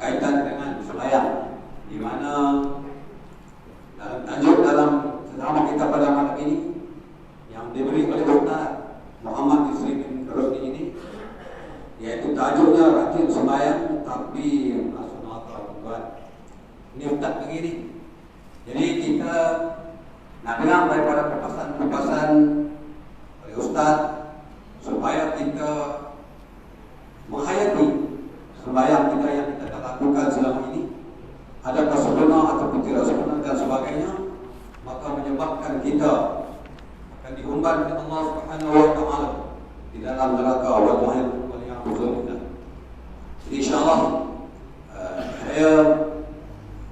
berkaitan dengan sembahyang, di mana dalam tajuk dalam ceramah kita pada malam ini yang diberi oleh Ustaz Muhammad Yusri bin Rosli ini, yaitu tajuknya rajin sembahyang tapi nasional tuan. Ini Ustaz begini. Jadi kita nak dengar daripada perpasan oleh Ustaz supaya kita menghayati sembahyang kita yang kita lakukan selama ini, adakah sempurna atau tidak sempurna dan sebagainya, maka menyebabkan kita akan diumbar oleh Allah Subhanahu wa taala di dalam neraka wal ma'iyah. InsyaAllah saya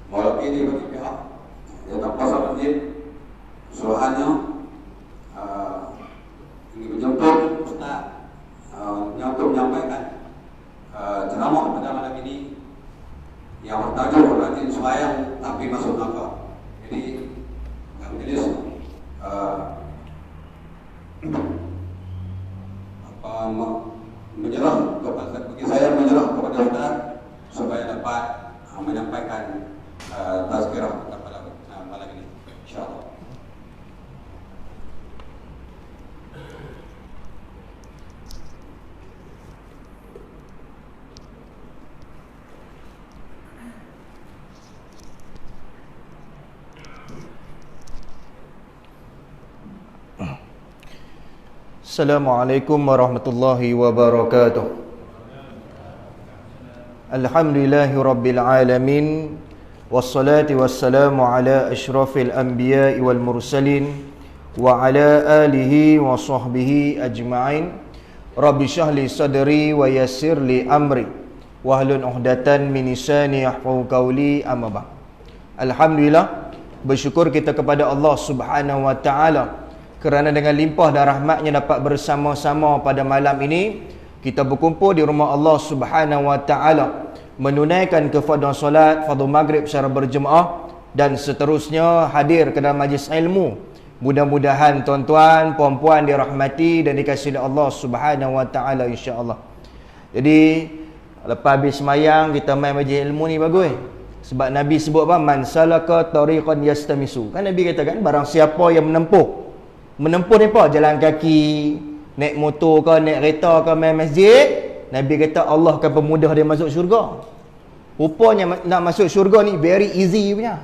mewakili bagi pihak yang terpaksa masjid suruhannya ingin menjemput Ustaz untuk menyampaikan ceramah pada malam ini yang bertajuk rajin sembahyang tapi masuk neraka. Jadi majelis menyerah kepada, bagi saya menyerah kepada Ustaz supaya dapat menyampaikan tazkirah pada malam ini, insyaAllah. Assalamualaikum warahmatullahi wabarakatuh. Alhamdulillahi rabbil alamin, wassalatu wassalamu ala asyrafil anbiya'i wal mursalin wa ala alihi wa sahbihi ajma'in. Rabbi syahli sadri wa yassir li amri wahlul 'uqdatan min lisani yafqahu qawli, amma ba'd. Alhamdulillah, bersyukur kita kepada Allah Subhanahu wa taala kerana dengan limpah dan rahmatnya dapat bersama-sama pada malam ini kita berkumpul di rumah Allah Subhanahu wa taala menunaikan kefarduan solat fardu maghrib secara berjemaah dan seterusnya hadir ke dalam majlis ilmu. Mudah-mudahan tuan-tuan, puan-puan dirahmati dan dikasihi Allah Subhanahu wa taala, insya-Allah. Jadi lepas habis sembahyang kita main majlis ilmu ni bagus. Sebab Nabi sebut apa? Man salaka tariqan yastamisu. Kan Nabi kata kan, barang siapa yang menempuh ni apa? Jalan kaki, naik motor ke, naik kereta ke, main masjid, Nabi kata Allah akan permudah dia masuk syurga. Rupanya nak masuk syurga ni very easy punya,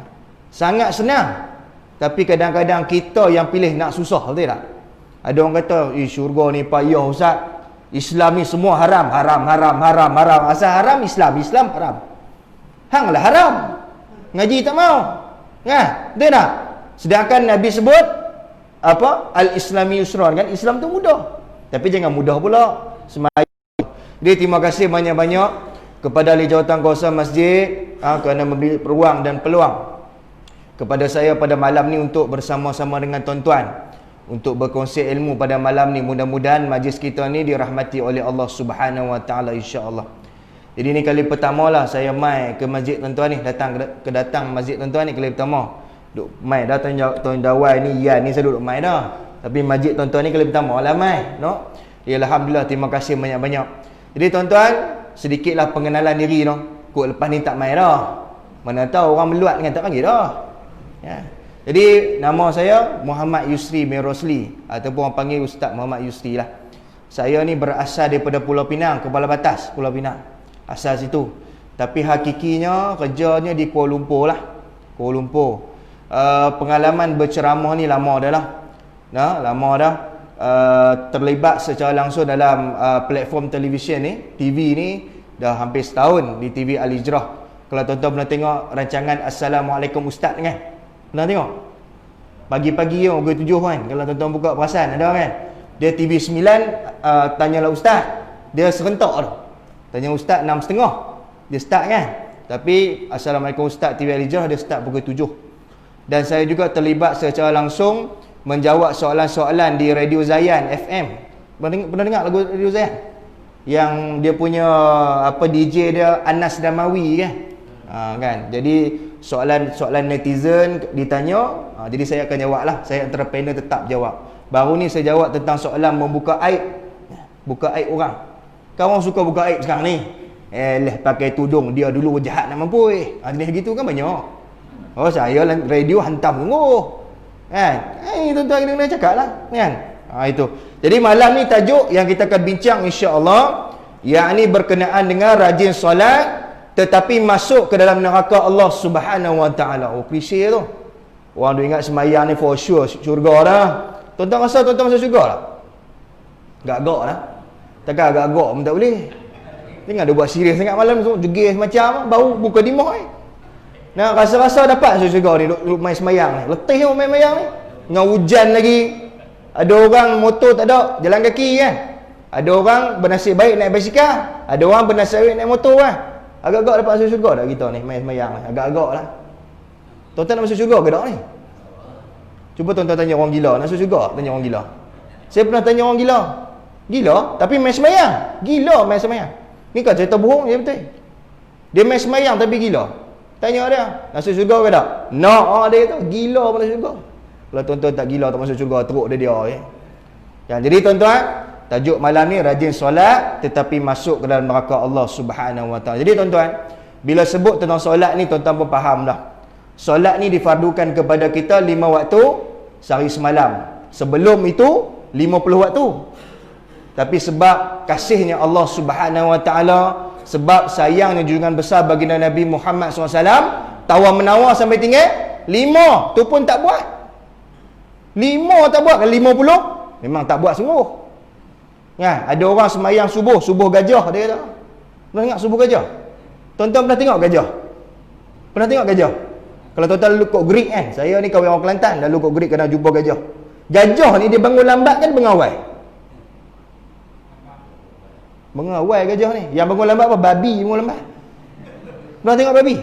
sangat senang. Tapi kadang-kadang kita yang pilih nak susah, betul tak? Ada orang kata, syurga ni payah Ustaz, Islam ni semua haram. Asal haram Islam haram. Hanglah haram, ngaji tak mau, betul tak? Sedangkan Nabi sebut apa? Al-Islami yusran, kan? Islam tu mudah. Tapi jangan mudah pula sembahyang. Jadi terima kasih banyak-banyak kepada ahli jawatan kawasan masjid kerana memberi peluang dan peluang kepada saya pada malam ni untuk bersama-sama dengan tuan-tuan untuk berkongsi ilmu pada malam ni. Mudah-mudahan majlis kita ni dirahmati oleh Allah Subhanahu wa taala, insya-Allah. Jadi ni kali pertama lah saya mai ke masjid tuan-tuan ni, datang masjid tuan-tuan ni kali pertama. Duk mai dah tuan dawai ni, ya ni saya duduk mai dah. Tapi masjid tuan-tuan ni kali pertama lah mai, no? Ya, alhamdulillah, terima kasih banyak-banyak. Jadi tuan-tuan, sedikitlah pengenalan diri noh. Kok lepas ni tak mai dah. Mana tahu orang meluat dengan tak panggil dah. Ya. Jadi nama saya Muhammad Yusri bin Rosli, ataupun orang panggil Ustaz Muhammad Yusri lah. Saya ni berasal daripada Pulau Pinang, Kepala Batas Pulau Pinang. Asal situ. Tapi hakikinya kerjanya di Kuala Lumpur lah. Kuala Lumpur. Pengalaman berceramah ni lama dah lah. Lama dah. Terlibat secara langsung dalam platform televisyen ni, TV ni dah hampir setahun di TV Al-Hijrah. Kalau tuan-tuan pernah tengok rancangan Assalamualaikum Ustaz kan? Pernah tengok? Pagi-pagi yang pukul 7 kan, kalau tuan-tuan buka perasan ada kan? Dia TV 9 tanyalah Ustaz. Dia serentak tu. Tanya Ustaz 6.30 dia start kan? Tapi Assalamualaikum Ustaz TV Al-Hijrah dia start pukul 7. Dan saya juga terlibat secara langsung menjawab soalan-soalan di Radio Zayan FM. Pernah dengar lagu Radio Zayan? Yang dia punya DJ dia Anas Damawi kan? Kan? Jadi soalan netizen ditanya, jadi saya akan jawab lah. Saya antara panel tetap jawab. Baru ni saya jawab tentang soalan membuka aib. Buka aib orang. Kan orang suka buka aib sekarang ni. pakai tudung, dia dulu jahat nak mampu jenis gitu kan banyak. Oh saya radio hantam sungguh kan. Tuan-tuan kena cakap lah kan. Itu. Jadi malam ni tajuk yang kita akan bincang insya-Allah, yakni berkenaan dengan rajin solat tetapi masuk ke dalam neraka Allah Subhanahu Wa Taala. Oh klise tu. Orang tu ingat sembahyang ni for sure syurga dah. Tuan-tuan rasa tuan-tuan masuk syurga tak? Gak-gak lah. Takkan agak-agak pun tak boleh. Tengok dia buat serius sangat malam tu, jegis macam baru buka dimah Nah, rasa-rasa dapat masuk syurga ni duk main sembahyang ni. Letih pun main sembahyang ni. Dengan hujan lagi. Ada orang motor tak ada, jalan kaki kan. Ada orang bernasib baik naik basikal, ada orang bernasib baik naik motor kan. Agak-agak dapat masuk syurga tak kita ni main sembahyang ni? Agak-agak lah. Tuan-tuan nak masuk syurga ke tak ni? Cuba tuan-tuan tanya orang gila, nak masuk syurga? Tanya orang gila. Saya pernah tanya orang gila. Gila tapi main sembahyang. Gila main sembahyang. Ni kan cerita bohong je betul. Dia main sembahyang tapi gila. Tanya dia, masuk syurga ke tak? Nak dia kata, gila pun masuk syurga. Kalau tuan-tuan tak gila tak masuk syurga, teruk dia ya. Jadi tuan-tuan, tajuk malam ni rajin solat tetapi masuk ke dalam neraka Allah Subhanahu Wa Taala. Jadi tuan-tuan, bila sebut tentang solat ni tuan-tuan pun faham dah. Solat ni difardukan kepada kita 5 waktu sehari semalam. Sebelum itu 50 waktu. Tapi sebab kasihnya Allah Subhanahu Wa Taala, sebab sayangnya junjungan besar baginda Nabi Muhammad SAW, tawar-menawar sampai tinggal 5 tu pun tak buat. 5 tak buat. Kalau 50 memang tak buat sungguh ya. Ada orang sembahyang subuh gajah dia kata. Pernah tengok subuh gajah? Tuan-tuan pernah tengok gajah? Pernah tengok gajah? Kalau tuan-tuan lalu kot Greek kan, saya ni kawan orang Kelantan, lalu kot Greek kena jumpa gajah. Gajah ni dia bangun lambat kan bengawai? Bengawai gajah ni. Yang bangun lambat apa? Babi bangun lambat. Pernah tengok babi?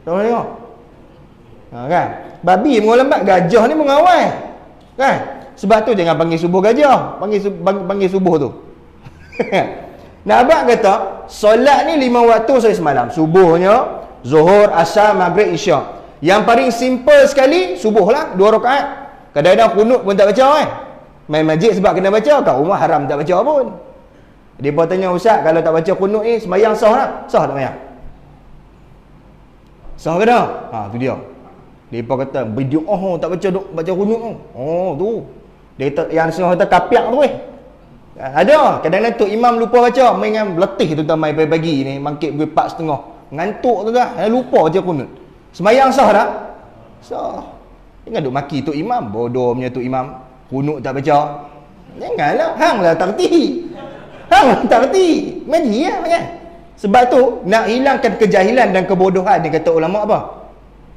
Tak pernah tengok? Kan? Babi bangun lambat, gajah ni bengawai. Kan? Sebab tu jangan panggil subuh gajah, panggil subuh tu. Nah, abang kata, solat ni 5 waktu saya semalam. Subuhnya, Zuhur, Asar, Maghrib, Isyak. Yang paling simple sekali subuh lah, 2 rakaat. Kadang-kadang kunut pun tak baca kan. Main masjid sebab kena baca, kat rumah haram tak baca pun. Dia pun tanya, Ustaz, kalau tak baca kunut ni sembahyang sah tak? Sah tak sembahyang? Sah ke tak? Tu dia. Dia pun kata, berdoa tak baca kunut tu. Oh tu. Dia kata, yang semua kata kapiak tu ada. Kadang-kadang tu imam lupa baca, main dengan letih tu main pagi-pagi ni, mangkit pukul 4.30. Ngantuk tu dah, lupa baca kunut. Sembahyang sah tak? Sah. Jangan duk maki tu imam, bodoh punya tu imam. Kunut tak baca. Janganlah, hanglah tak reti. Hang tak reti. Mari lah kan. Sebab tu nak hilangkan kejahilan dan kebodohan, dia kata ulama apa?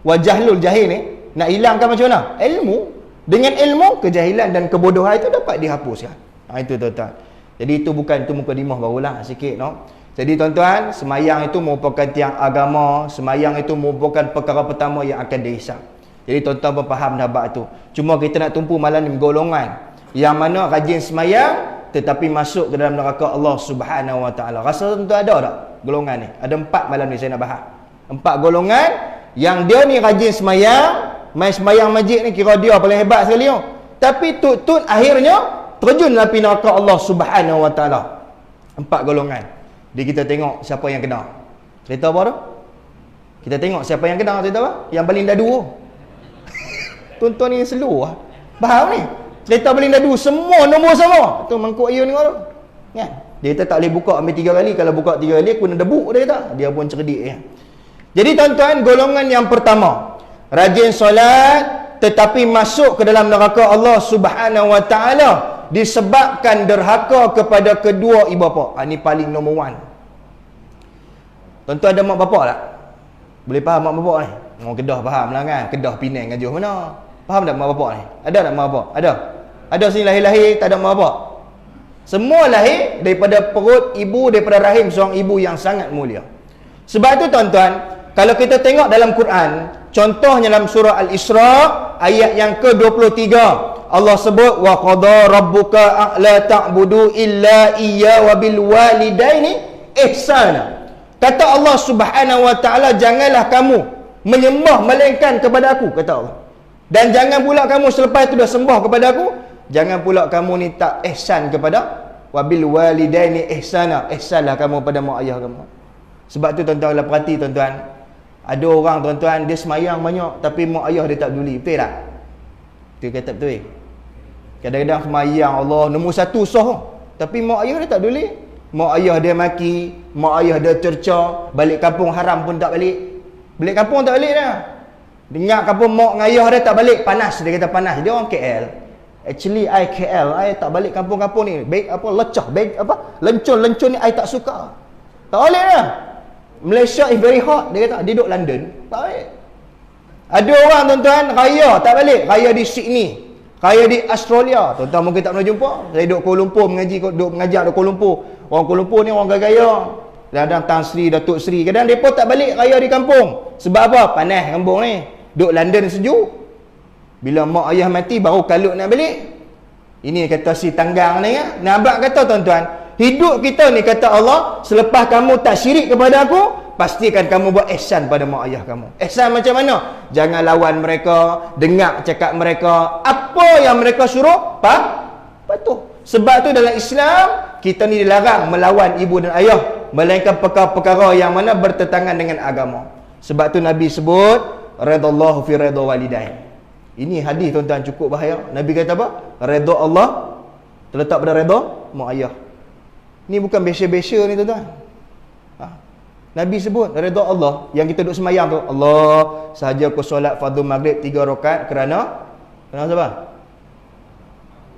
Wajahlul jahil ni nak hilangkan macam mana? Ilmu. Dengan ilmu, kejahilan dan kebodohan itu dapat dihapuskan. Itu tuan-tuan. Jadi itu bukan itu mukadimah barulah sikit no. Jadi tuan-tuan, semayang itu merupakan tiang agama, semayang itu merupakan perkara pertama yang akan dihisap. Jadi tuan-tuan pun faham dah bab tu. Cuma kita nak tumpu malam ni golongan yang mana rajin semayang tetapi masuk ke dalam neraka Allah Subhanahu Wa Taala. Rasa tuan-tuan ada tak golongan ni? Ada 4 malam ni saya nak bahas. 4 golongan yang dia ni rajin semayang, main semayang masjid ni kira dia paling hebat sekali tu. Tapi tut-tut akhirnya terjun dalam neraka Allah Subhanahu Wa Taala. 4 golongan. Jadi kita tengok siapa yang kena. Cerita apa tu? Kita tengok siapa yang kena, cerita apa? Yang paling dadu. Tuan-tuan ni slow lah. Faham ni? Cerita paling dadu, semua nombor sama. Tu mangkuk you ni tu. Kan? Dia kata tak boleh buka ambil 3 kali. Kalau buka 3 kali, aku kena debuk dia kata. Dia pun cerdik ya. Jadi tuan-tuan, golongan yang pertama, rajin solat tetapi masuk ke dalam neraka Allah Subhanahu Wa Taala disebabkan derhaka kepada kedua ibu bapa. Ini paling nombor 1. Tuan-tuan ada mak bapak tak? Boleh faham mak bapak ni? Orang Kedah faham lah kan? Kedah, Penang, Ngajuh mana? Faham tak mak bapak ni? Ada tak mak bapak? Ada? Ada sini lahir-lahir tak ada mak bapak? Semua lahir daripada perut ibu, daripada rahim seorang ibu yang sangat mulia. Sebab itu tuan-tuan, kalau kita tengok dalam Quran, contohnya dalam surah Al-Isra ayat yang ke-23, Allah sebut wa qada rabbuka alla ta'budu illa iyya wa bil walidaini ihsana. Kata Allah Subhanahu Wa Taala, janganlah kamu menyembah melainkan kepada aku, kata Allah. Dan jangan pula kamu selepas itu dah sembah kepada aku, jangan pula kamu ni tak ihsan kepada wabil walidaini ihsana. Ihsanlah kamu pada mak ayah kamu. Sebab tu tuan-tuan kalau perhati tuan-tuan, ada orang tuan-tuan dia semayang banyak tapi mak ayah dia tak peduli. Betul tak? Betul kata betul. Kadang-kadang semayang Allah nombor satu sah, tapi mak ayah dia tak peduli. Mak ayah dia maki, mak ayah dia cerca, balik kampung haram pun tak balik. Balik kampung tak balik dah. Dengar kampung mak dengan ayah dia tak balik, panas, dia kata panas. Dia orang KL. Actually I KL, I tak balik kampung-kampung ni. Baik apa lecah, baik apa lencun-lencun ni I tak suka. Tak boleh dah. Malaysia is very hot, dia kata. Dia duduk London, tak balik. Ada orang tuan-tuan raya tak balik, raya di Sydney, raya di Australia. Tuan-tuan mungkin tak pernah jumpa. Saya duduk Kuala Lumpur duduk mengajar di Kuala Lumpur. Orang Kuala Lumpur ni orang gaya-gaya. Kadang Tan Sri, Datuk Sri, kadang mereka tak balik raya di kampung. Sebab apa? Panas kampung ni. Duduk London sejuk. Bila mak ayah mati baru kalut nak balik. Ini kata si tanggang ni kan. Nabak kata tuan-tuan, hidup kita ni kata Allah, selepas kamu tak syirik kepada aku, pastikan kamu buat ihsan pada mak ayah kamu. Ihsan macam mana? Jangan lawan mereka, dengar cakap mereka, apa yang mereka suruh, patuh. Sebab tu dalam Islam, kita ni dilarang melawan ibu dan ayah, melainkan perkara-perkara yang mana bertentangan dengan agama. Sebab tu Nabi sebut, redallahu fi redha walidain. Ini hadis tuan-tuan cukup bahaya. Nabi kata apa? Redha Allah terletak pada redha mak ayah. Ni bukan besya-besya ni tuan-tuan. Nabi sebut redha Allah. Yang kita duduk semayang tu, Allah sahaja aku solat fardu maghrib 3 rakaat kerana siapa?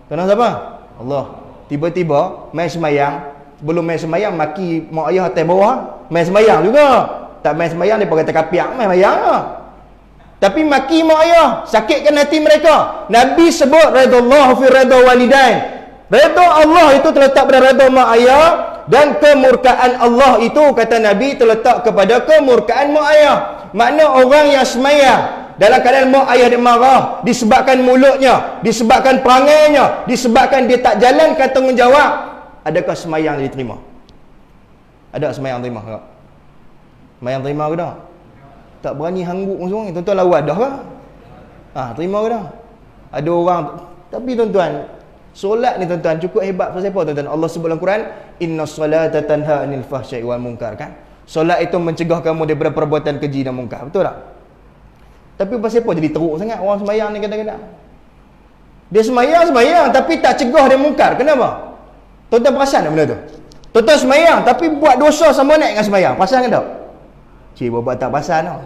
Kerana siapa? Allah. Tiba-tiba main semayang, sebelum main semayang maki mak ayah atas bawah, main semayang juga. Tak main semayang dia kata kapiak, main semayang lah. Tapi maki mak ayah, sakitkan hati mereka. Nabi sebut redallahu fi redha walidain. Redha Allah itu terletak pada redha mak ayah, dan kemurkaan Allah itu kata Nabi terletak kepada kemurkaan mak ayah. Makna orang yang semayang dalam keadaan mak ayah dia marah disebabkan mulutnya, disebabkan perangainya, disebabkan dia tak jalankan tanggungjawab, adakah semayang dia diterima? Ada semayang terima tak? Semayang terima ke tak? Tak berani hangguk semua ni. Tuan-tuan lawan dah ke? Terima ke tak? Ada orang. Tapi tuan-tuan, solat ni tuan-tuan cukup hebat. Pasal apa tuan-tuan? Allah sebut dalam Quran, inna salata tanha anil fahsya'i wal munkar, kan? Solat itu mencegah kamu daripada perbuatan keji dan munkar. Betul tak? Tapi pasal apa jadi teruk sangat orang sembahyang ni kadang-kadang? Dia sembahyang tapi tak cegah dia munkar. Kenapa? Tuan-tuan perasan tak benda tu? Tuan-tuan sembahyang tapi buat dosa sama naik dengan sembahyang. Perasan ke tak? Cik, buat tak perasan tau.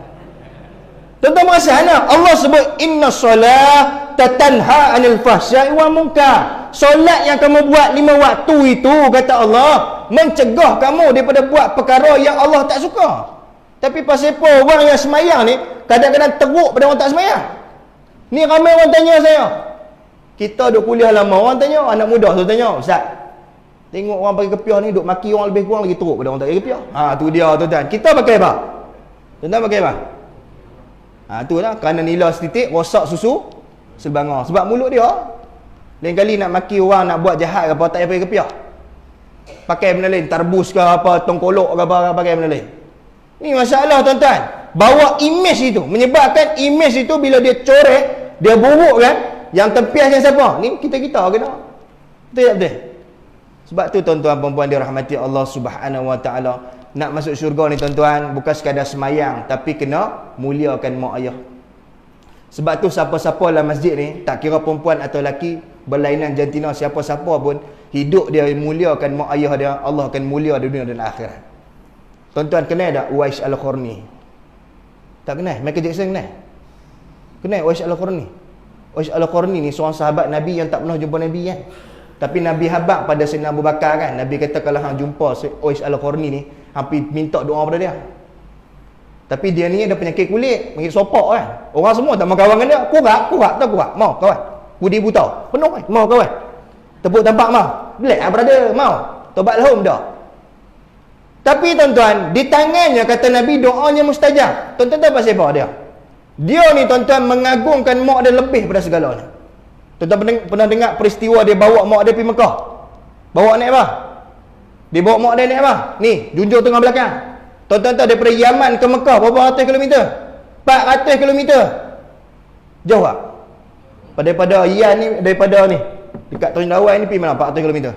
Tuan-tuan perasan tak? Allah sebut inna salata tanha anil fahsya'i wal munkar. Solat yang kamu buat 5 waktu itu, kata Allah, mencegah kamu daripada buat perkara yang Allah tak suka. Tapi pasal apa orang yang semayang ni kadang-kadang teruk pada orang tak semayang? Ni ramai orang tanya saya. Kita duk kuliah lama, orang tanya, anak muda tu tanya, Ustaz, tengok orang pakai kepiah ni duk maki orang lebih kurang lagi teruk pada orang tak pakai kepiah. Tu dia tuan-tuan. Kita pakai apa? Tuan-tuan pakai apa? Tu lah, kerana nila setitik rosak susu selbangar. Sebab mulut dia lain kali nak maki orang, nak buat jahat ke apa, tak payah pakai kepiah. Pakai benda lain, tarbus ke apa, tongkolok ke apa, pakai benda lain. Ni masalah tuan-tuan. Bawa image itu, menyebabkan image itu bila dia corek, dia buruk kan, yang tempias yang siapa? Ni kita-kita ke tak? Betul tak betul? Sebab tu tuan-tuan perempuan dirahmati Allah Subhanahu Wa Taala, nak masuk syurga ni tuan-tuan bukan sekadar semayang, tapi kena muliakan mak ayah. Sebab tu siapa-siapa dalam masjid ni, tak kira perempuan atau lelaki, berlainan jantina, siapa-siapa pun, hidup dia muliakan mak ayah dia, Allah akan mulia di dunia dan akhirat. Tuan-tuan kenal tak Uwais Al-Qarni? Tak kenal? Michael Jackson kenal? Kenal Uwais Al-Qarni? Uwais Al-Qarni ni seorang sahabat Nabi yang tak pernah jumpa Nabi kan. Tapi Nabi habaq pada Sayyidina Abu Bakar kan. Nabi kata kalau hang jumpa Uwais Al-Qarni ni, hampir minta doa pada dia. Tapi dia ni ada penyakit kulit, penyakit sopak kan. Orang semua tak mau kawan dengan dia. Kurak, tak kurak. Mau kawan. Budi buta. Penuh kan? Mau kawan. Tepuk tampak mau. Black brother, mau. Tobat lahum dah. Tapi tuan-tuan, di tangannya kata Nabi doanya mustajab. Tuan-tuan tahu pasal apa dia? Dia ni tuan-tuan mengagungkan mak dia lebih pada segalanya. Tuan-tuan pernah dengar peristiwa dia bawa mak dia pergi Mekah? Bawa naik apa? Dia bawa mak dia naik apa? Ni, junjung tengah belakang. Tuan-tuan tahu daripada Yaman ke Mekah berapa ratus kilometer? 400 kilometer. Jauh tak? Daripada Yan ni, daripada ni dekat Tanjung Dawai ni pergi mana? 400 kilometer.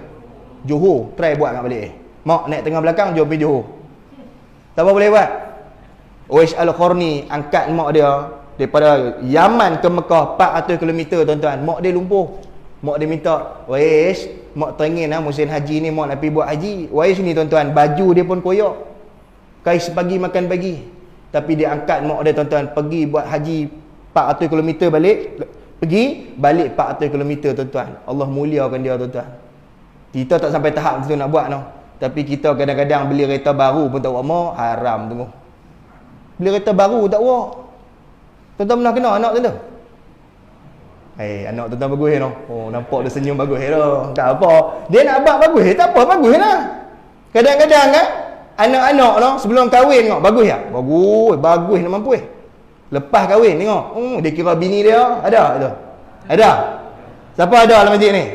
Johor, try buat kat balik. Mak naik tengah belakang, jom pergi Johor. Tak apa boleh buat. Uwais Al-Qarni angkat mak dia daripada Yaman ke Mekah 400 km tuan-tuan. Mak dia lumpuh. Mak dia minta, Uwais, mak teringin musim haji ni mak nak pergi buat haji. Uwais ni tuan-tuan, baju dia pun koyak. Kais pagi makan pagi. Tapi dia angkat mak dia tuan-tuan, pergi buat haji 400 km balik. Pergi, balik 400 km tuan-tuan. Allah muliakan dia tuan-tuan. Kita tak sampai tahap macam tu nak buat no. Tapi kita kadang-kadang beli kereta baru pun tak buat mak, haram tu. Beli kereta baru tak buat. Tuan-tuan pernah kena anak tu? Anak tuan-tuan bagus no. Oh, nampak dia senyum bagus dah. Tak apa. Dia nak abang bagus, tak apa, bagus lah. Kadang-kadang kan anak-anak no sebelum kahwin tengok bagus ya? Bagus nak mampu. Lepas kahwin tengok, dia kira bini dia ada tu. Ada. Siapa ada dalam masjid ni?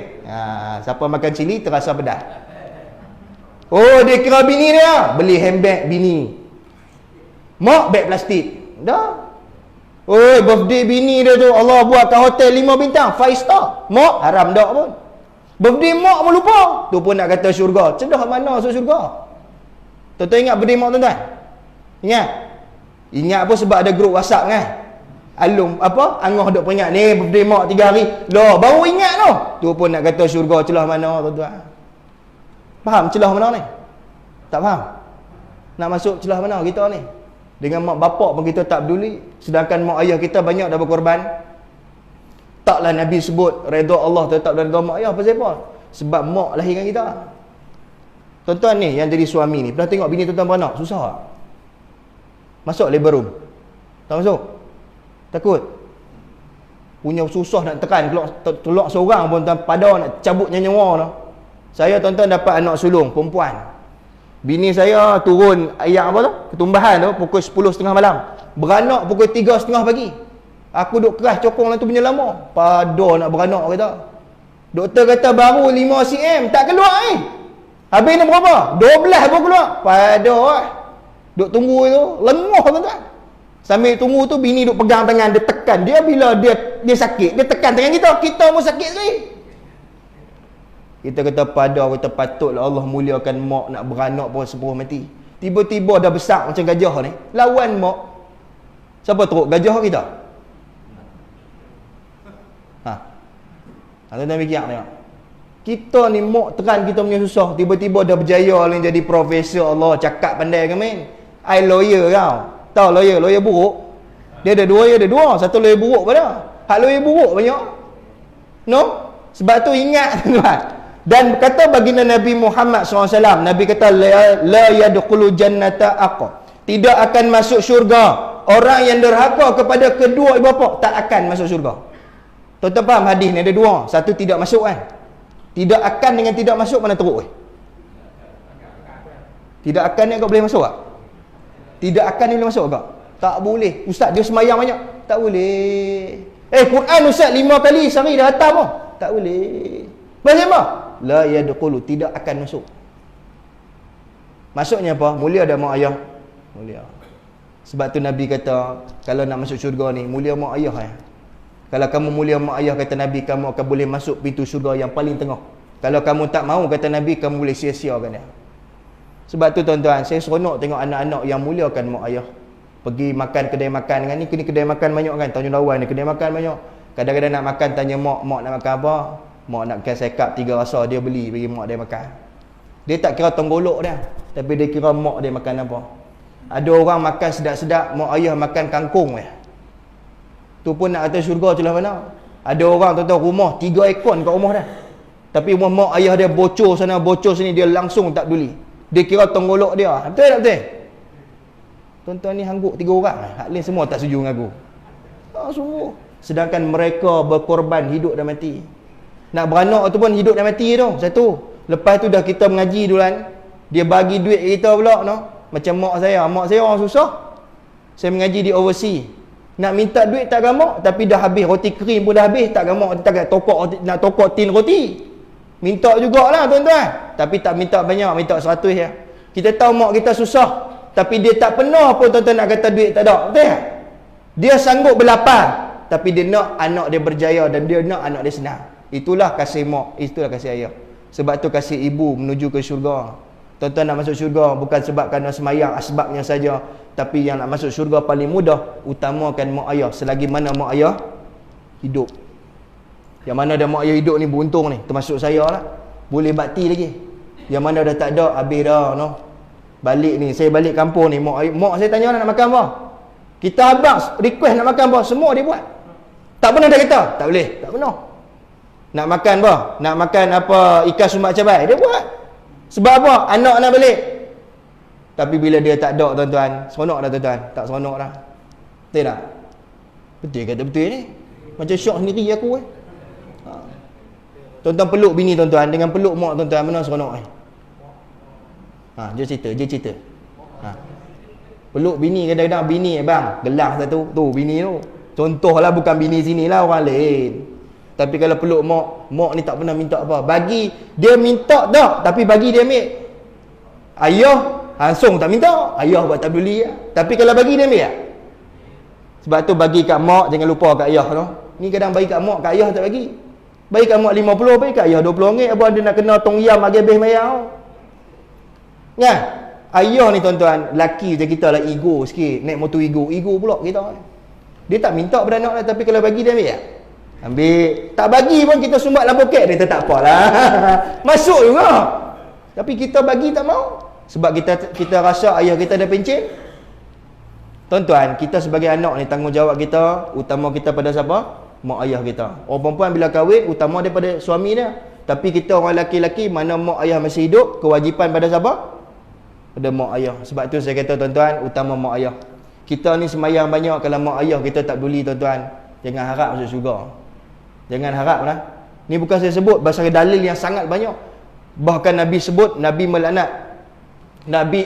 Siapa makan cili terasa pedas. Oh, dia kira bini dia, beli handbag bini. Mak beg plastik. Dah. Oi, birthday bini dia tu Allah buat kat hotel 5 bintang, 5 star. Mak haram dak pun. Birthday mak pun lupa. Tu pun nak kata syurga. Cedah mana masuk syurga? Tuan-tuan ingat birthday mak tuan-tuan? Ingat? Ingat pun sebab ada grup WhatsApp kan? Angah duk peringat ni birthday mak 3 hari. Loh, baru ingat tu. Tu pun nak kata syurga celah mana tuan-tuan? Faham celah mana ni? Tak faham? Nak masuk celah mana kita ni? Dengan mak bapak pun kita tak peduli. Sedangkan mak ayah kita banyak dah berkorban. Taklah Nabi sebut redha Allah tetap dalam redha mak ayah. Pasal apa? Sebab mak lahirkan kita. Tuan-tuan ni yang jadi suami ni, pernah tengok bini tuan-tuan beranak? Susah tak? Masuk labor room? Tak masuk? Takut? Punya susah nak tekan. Keluar seorang pun tuan pada nak cabutnya nyawa tu. Saya tuan-tuan dapat anak sulung perempuan. Bini saya turun ayam apa tu? Ketumbahan tu pukul 10.30 malam. Beranak pukul 3.30 pagi. Aku duk keras cokong lah tu punya lama. Pada nak beranak kata. Doktor kata baru 5 cm tak keluar Habis ni berapa? 12 pun keluar. Pada duk tunggu tu lenguh tuan-tuan. Sambil tunggu tu bini duk pegang tangan dia tekan. Dia bila dia sakit dia tekan tangan kita. Kita pun sakit sekali. Kita kata pada kita patutlah Allah muliakan mak nak beranak pun sepuh mati. Tiba-tiba dah besar macam gajah ni. Lawan mak. Siapa teruk? Gajah kita? Tuan-tuan fikir tengok. Kita ni mak teran kita punya susah. Tiba-tiba dah berjaya ni jadi profesor Allah. Cakap pandai ke main? I lawyer kau. Tahu lawyer? Lawyer buruk. Dia ada dua. Satu lawyer buruk pada. Hak lawyer buruk banyak. No? Sebab tu ingat tuan-tuan. Dan kata baginda Nabi Muhammad SAW, Nabi kata la yadkhulu jannata aqa. Tidak akan masuk syurga orang yang derhaka kepada kedua ibu bapa, tak akan masuk syurga. Tuan-tuan faham hadis ni ada dua. Satu tidak masuk kan. Tidak akan dengan tidak masuk mana teruk Tidak akan ni kau boleh masuk tak? Tidak akan ni boleh masuk tak? Tak boleh. Ustaz dia semayang banyak. Tak boleh. Quran Ustaz 5 kali sehari dah hatam pun. Tak boleh. Pasal apa? La yadkhulu, tidak akan masuk. Maksudnya apa? Mulia dah mak ayah. Mulia. Sebab tu Nabi kata, kalau nak masuk syurga ni, mulia mak ayah Kalau kamu mulia mak ayah, kata Nabi, kamu akan boleh masuk pintu syurga yang paling tengah. Kalau kamu tak mau, kata Nabi, kamu boleh sia-siakan dia. Sebab tu tuan-tuan, saya seronok tengok anak-anak yang muliakan mak ayah. Pergi makan kedai makan dengan ni kedai makan banyak kan, Tanjung Lawan ni kedai makan banyak. Kadang-kadang nak makan tanya mak nak makan apa? Mak nak makan sekap 3 rasa, dia beli bagi mak dia makan. Dia tak kira tenggolok dia, tapi dia kira mak dia makan apa. Ada orang makan sedap-sedap, mak ayah makan kangkung tu pun nak kata syurga celah mana. Ada orang tuan-tuan rumah 3 ekor kat rumah dah, tapi rumah mak ayah dia bocor sana bocor sini, dia langsung tak peduli. Dia kira tenggolok dia. Betul tak betul? Tuan-tuan ni hangguk 3 orang. Hak lain semua tak setuju dengan aku. Sungguh. Sedangkan mereka berkorban hidup dan mati. Nak beranak tu pun hidup dan mati tu. Satu. Lepas tu dah kita mengaji dulu kan. Dia bagi duit kita pula no. Macam mak saya orang susah. Saya mengaji di overseas. Nak minta duit tak gamak, tapi dah habis roti krim pun dah habis, tak gamak tak nak tokok tin roti. Minta jugalah tuan-tuan. Tapi tak minta banyak, minta 100 ya. Kita tahu mak kita susah, tapi dia tak pernah pun tuan-tuan nak kata duit tak ada. Betul tak? Dia sanggup berlapar, tapi dia nak anak dia berjaya dan dia nak anak dia senang. Itulah kasih mak, itulah kasih ayah. Sebab tu kasih ibu menuju ke syurga. Tuan-tuan nak masuk syurga bukan sebab kerana semayang asbabnya saja, tapi yang nak masuk syurga paling mudah, utamakan mak ayah. Selagi mana mak ayah hidup. Yang mana ada mak ayah hidup ni beruntung ni, termasuk saya lah. Boleh bakti lagi. Yang mana dah tak ada, habis dah no. Balik ni, saya balik kampung ni, mak saya tanya nak makan apa? Kita abang request nak makan apa, semua dia buat. Tak pernah dia kata, tak boleh, tak pernah. Nak makan apa? Nak makan apa, ikan sumbat cabai, dia buat. Sebab apa? Anak nak balik. Tapi bila dia tak ada tuan-tuan, seronok dah tuan-tuan, tak seronok dah. Betul tak? Betul kata betul ni. Macam syok sendiri aku Tuan-tuan peluk bini tuan-tuan dengan peluk mak tuan-tuan, mana seronok ni? Dia cerita. Peluk bini, kadang-kadang bini bang, gelang satu, tu bini tu. Contohlah, bukan bini sini lah, orang lain. Tapi kalau peluk mak ni tak pernah minta apa. Bagi, dia minta tak, tapi bagi dia ambil. Ayah, langsung tak minta. Ayah buat tak peduli lah. Tapi kalau bagi dia ambil tak? Sebab tu bagi kat mak, jangan lupa kat ayah tu. Ni kadang bagi kat mak, kat ayah tak bagi. Bagi kat mak 50, bagi kat ayah RM20. Abang dia nak kena tong yam habis mayar. Kan? Ayah ni tuan-tuan, laki macam kita lah ego sikit. Naik motor ego pula kita. Dia tak minta pada anak lah, tapi kalau bagi dia ambil tak? Ambil. Tak bagi pun kita sumbat dalam poket dia, tak apalah. Masuk juga. Tapi kita bagi tak mau. Sebab kita rasa ayah kita dah pencen. Tuan-tuan, kita sebagai anak ni, tanggungjawab kita, utama kita pada siapa? Mak ayah kita. Orang perempuan bila kahwin, utama daripada suami dia. Tapi kita orang lelaki-lelaki, mana mak ayah masih hidup, kewajipan pada siapa? Pada mak ayah. Sebab tu saya kata tuan-tuan, utama mak ayah. Kita ni semayang banyak, kalau mak ayah kita tak peduli tuan-tuan, jangan harap masuk syurga. Jangan harap lah. Ni bukan saya sebut, pasal dalil yang sangat banyak. Bahkan Nabi sebut, Nabi melaknat.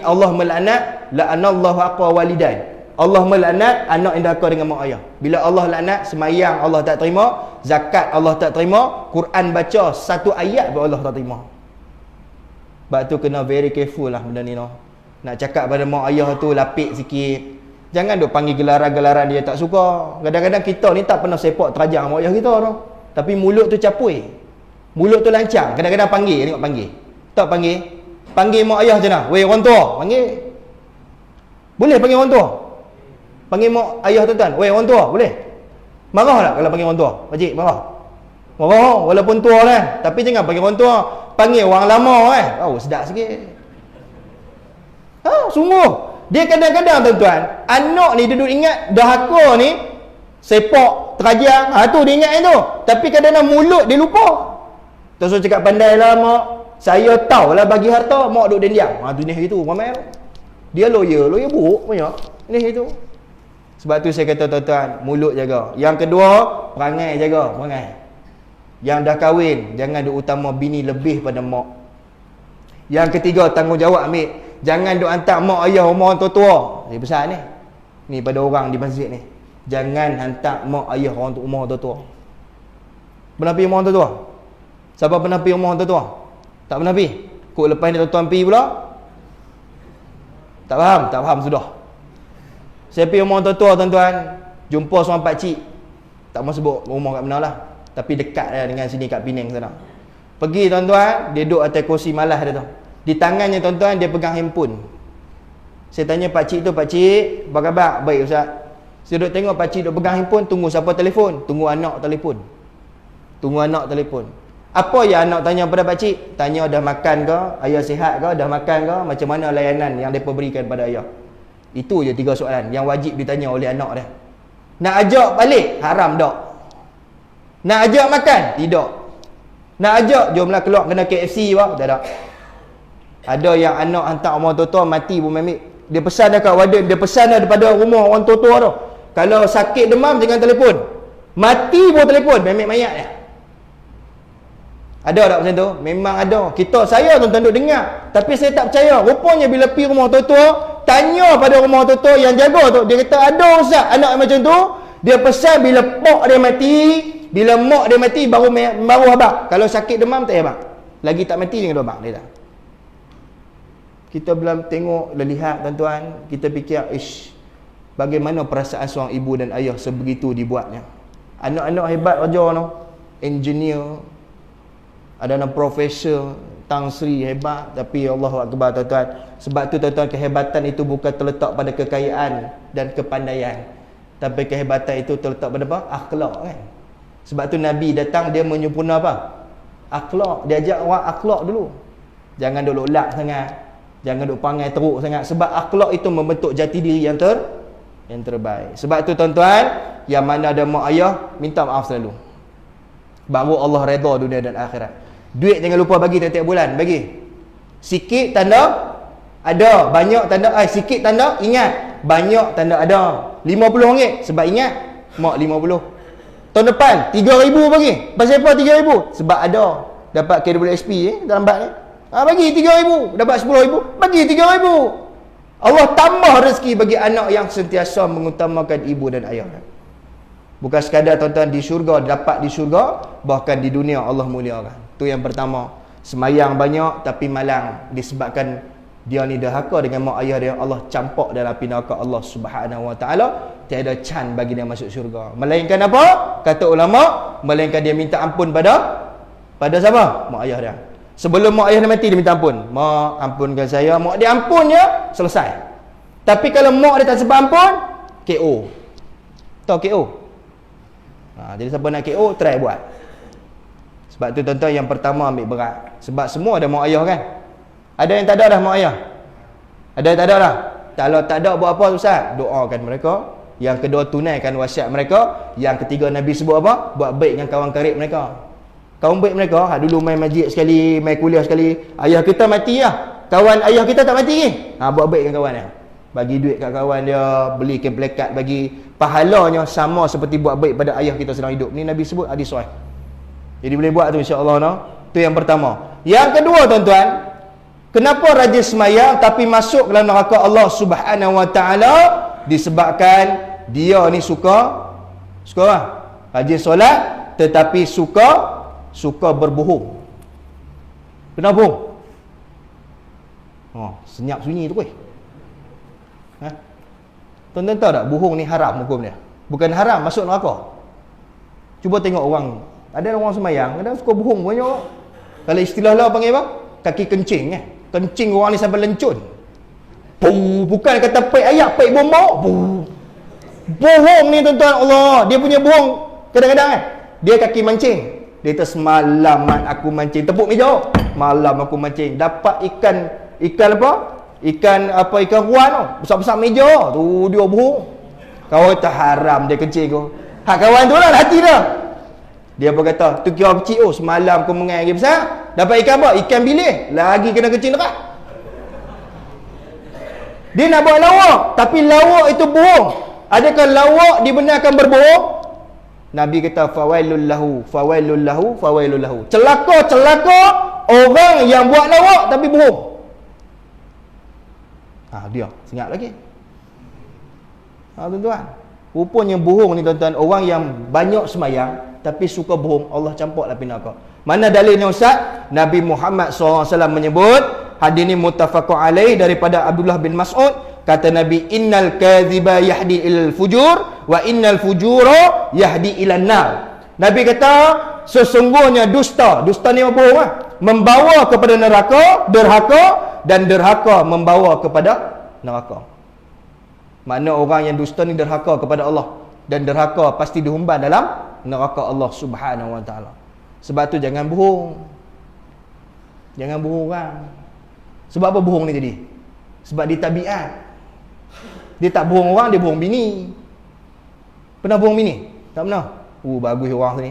Allah melaknat, la'anallahu aqwa walidain. Allah melaknat anak yang derhaka dengan mak ayah. Bila Allah laknat, semayang Allah tak terima, zakat Allah tak terima, Quran baca satu ayat pun Allah tak terima. Sebab tu kena very careful lah benda ni no. Nak cakap pada mak ayah tu lapik sikit. Jangan duk panggil gelaran-gelaran dia tak suka. Kadang-kadang kita ni tak pernah sepak terajang mak ayah kita tu. Tapi mulut tu capui. Mulut tu lancang. Kadang-kadang panggil, tengok panggil. Tak panggil. Panggil mak ayah je nak. Weh orang tua, panggil. Boleh panggil orang tua? Panggil mak ayah tuan-tuan. Weh orang tua, boleh? Marah tak kalau panggil orang tua? Pakcik, marah? Marah, walaupun tua lah. Tapi jangan panggil orang tua. Panggil orang lama Oh, sedap sikit. Sungguh. Dia kadang-kadang tuan-tuan, anak ni duduk ingat dahaka ni sepak terajang. Tu dia ingat tu. Tapi kadang-kadang mulut dia lupa. Terus cakap pandai lah mak. Saya tahulah bagi harta, mak duduk diam. Tu ni itu, ramai tu. Dia lawyer buruk banyak. Ni itu. Sebab tu saya kata tuan-tuan, mulut jaga. Yang kedua, perangai jaga, perangai. Yang dah kahwin, jangan duk utama bini lebih pada mak. Yang ketiga, tanggungjawab ambil. Jangan duk hantar mak ayah rumah orang tua-tua. Ini besar ni. Ni pada orang di masjid ni. Jangan hantar mak ayah orang rumah orang tua-tua. Pernah pergi rumah orang tua-tua? Siapa pernah pergi rumah orang tua-tua? Tak pernah pergi? Kok lepas ni tuan-tuan pergi pula? Tak faham? Tak faham sudah. Saya pergi rumah orang tua-tua tuan-tuan. Jumpa seorang pakcik. Tak mahu sebut rumah kat mana lah. Tapi dekat lah dengan sini kat Penang sana. Pergi tuan-tuan, dia duduk atas kursi malas dia tu. Di tangannya tuan-tuan dia pegang handphone. Saya tanya pakcik tu, pakcik, apa khabar? Baik ustaz. Saya duduk tengok pakcik duduk pegang handphone, tunggu siapa telefon? Tunggu anak telefon. Tunggu anak telefon. Apa yang anak tanya pada pakcik? Tanya dah makan ke? Ayah sihat ke? Dah makan ke? Macam mana layanan yang mereka berikan pada ayah? Itu je 3 soalan yang wajib ditanya oleh anak dia. Nak ajak balik? Haram tak? Nak ajak makan? Tidak. Nak ajak, jomlah keluar kena KFC pak? Tak ada. Ada yang anak hantar orang tua-tua mati pun ambil. Dia pesan dekat warden, dia pesan daripada rumah orang tua-tua tu. Kalau sakit demam jangan telefon. Mati pun telefon, ambil mayat dia. Ada tak macam tu? Memang ada. Saya tuan-tuan duk dengar. Tapi saya tak percaya. Rupanya bila pergi rumah tua-tua, tanya pada rumah tua-tua yang jaga tu. Dia kata ada ustaz anak macam tu. Dia pesan bila mak dia mati, bila mak dia mati baru abang. Kalau sakit demam tak abang. Lagi tak mati dengan abang dia tak. Kita belum tengok, lihat tuan-tuan, kita fikir, bagaimana perasaan seorang ibu dan ayah sebegitu dibuatnya. Anak-anak hebat kerja no. Engineer, ada anak profesor, Tan Sri hebat, tapi Allahu Akbar tuan-tuan. Sebab tu tuan-tuan, kehebatan itu bukan terletak pada kekayaan dan kepandaian, tapi kehebatan itu terletak pada apa? Akhlak kan. Sebab tu Nabi datang, dia menyempurna apa? Akhlak. Dia ajak orang akhlak dulu. Jangan duk lak sangat, jangan duk pangai teruk sangat. Sebab akhlak itu membentuk jati diri yang terbaik. Sebab tu tuan-tuan, yang mana ada mak ayah, minta maaf selalu. Baru Allah redha dunia dan akhirat. Duit jangan lupa bagi tiap-tiap bulan, bagi. Sikit tanda ada, banyak tanda sikit tanda ingat, banyak tanda ada. RM50 sebab ingat, mak 50. Tahun depan 3,000 bagi. Pasal apa 3,000? Sebab ada dapat KWSP dalam bag ni. Bagi 3,000, dapat 10,000, bagi 3,000. Allah tambah rezeki bagi anak yang sentiasa mengutamakan ibu dan ayah. Bukan sekadar tuan-tuan di syurga, dapat di syurga, bahkan di dunia Allah muliakan. Tu yang pertama. Semayang banyak tapi malang, disebabkan dia ni derhaka dengan mak ayah dia. Allah campak dalam api neraka Allah Subhanahu Wa Taala. Tiada can bagi dia masuk syurga. Melainkan apa? Kata ulama, melainkan dia minta ampun pada siapa? Mak ayah dia. Sebelum mak ayah dia mati, dia minta ampun. Mak, ampunkan saya. Mak dia ampun je, selesai. Tapi kalau mak dia tak sempat ampun, KO. Tahu KO? Jadi siapa nak KO, try buat. Sebab tu tuan-tuan, yang pertama ambil berat. Sebab semua ada mak ayah kan. Ada yang tak ada dah mak ayah? Ada yang tak ada dah? Kalau tak ada, buat apa Ustaz? Doakan mereka. Yang kedua, tunaikan wasiat mereka. Yang ketiga, Nabi sebut apa? Buat baik dengan kawan karib mereka. Kawan baik mereka, dulu main masjid sekali, main kuliah sekali. Ayah kita mati lah, kawan ayah kita tak mati ni. Buat baik dengan kawan dia. Bagi duit kat kawan dia, belikan plakat, bagi pahalanya sama seperti buat baik pada ayah kita sedang hidup. Ni Nabi sebut, hadis sahih. Jadi boleh buat tu insya-Allah no. Tu yang pertama. Yang kedua tuan-tuan, kenapa rajin semayang tapi masuk dalam neraka Allah Subhanahu Wa Taala? Disebabkan dia ni suka rajin solat tetapi suka berbohong. Kenapa bohong? Senyap sunyi tu Tuan-tuan tahu tak, bohong ni haram hukum dia. Bukan haram, masuk neraka. Cuba tengok orang, ada orang semayang, kadang suka bohong banyak. Kalau istilah lah panggil apa? Kaki kencing Kencing orang ni sampai lencun. Bukan kata pek ayak, pek bombau. Bohong ni tuan-tuan, Allah, dia punya bohong kadang-kadang dia kaki mancing. Dia kata semalaman aku mancing, tepuk meja. Malam aku mancing, dapat ikan apa? Ikan ruan tu, besar-besar meja. Tu dia bohong. Kau kata haram dia kencing kau. Kawan tu lah hati dah. Dia pun kata, tu kira kecil semalam aku mengai lagi besar. Dapat ikan apa? Ikan bilis. Lagi kena kencing dekat. Dia nak buat lawak, tapi lawak itu bohong. Adakah lawak dibenarkan berbohong? Nabi kata fawailul lahu. Celaka orang yang buat lawak tapi bohong. Dia ingat lagi. Tuan-tuan, rupanya bohong ni tuan-tuan, orang yang banyak semayang tapi suka bohong, Allah campak dalam neraka. Mana dalilnya Ustaz? Nabi Muhammad SAW menyebut, hadis ni muttafaqun alaih daripada Abdullah bin Mas'ud. Kata Nabi, innal kadhiba yahdi ilal fujur wa innal fujura yahdi ilan nar. Nabi kata, sesungguhnya dusta ni bohong membawa kepada neraka, derhaka, dan derhaka membawa kepada neraka. Makna orang yang dusta ni derhaka kepada Allah, dan derhaka pasti dihumban dalam neraka Allah Subhanahu Wa Taala. Sebab tu jangan bohong. Jangan bohong orang. Sebab apa bohong ni jadi? Sebab dia tabiat. Dia tak bohong orang, dia bohong bini. Pernah bohong bini? Tak pernah. Bagus orang ni.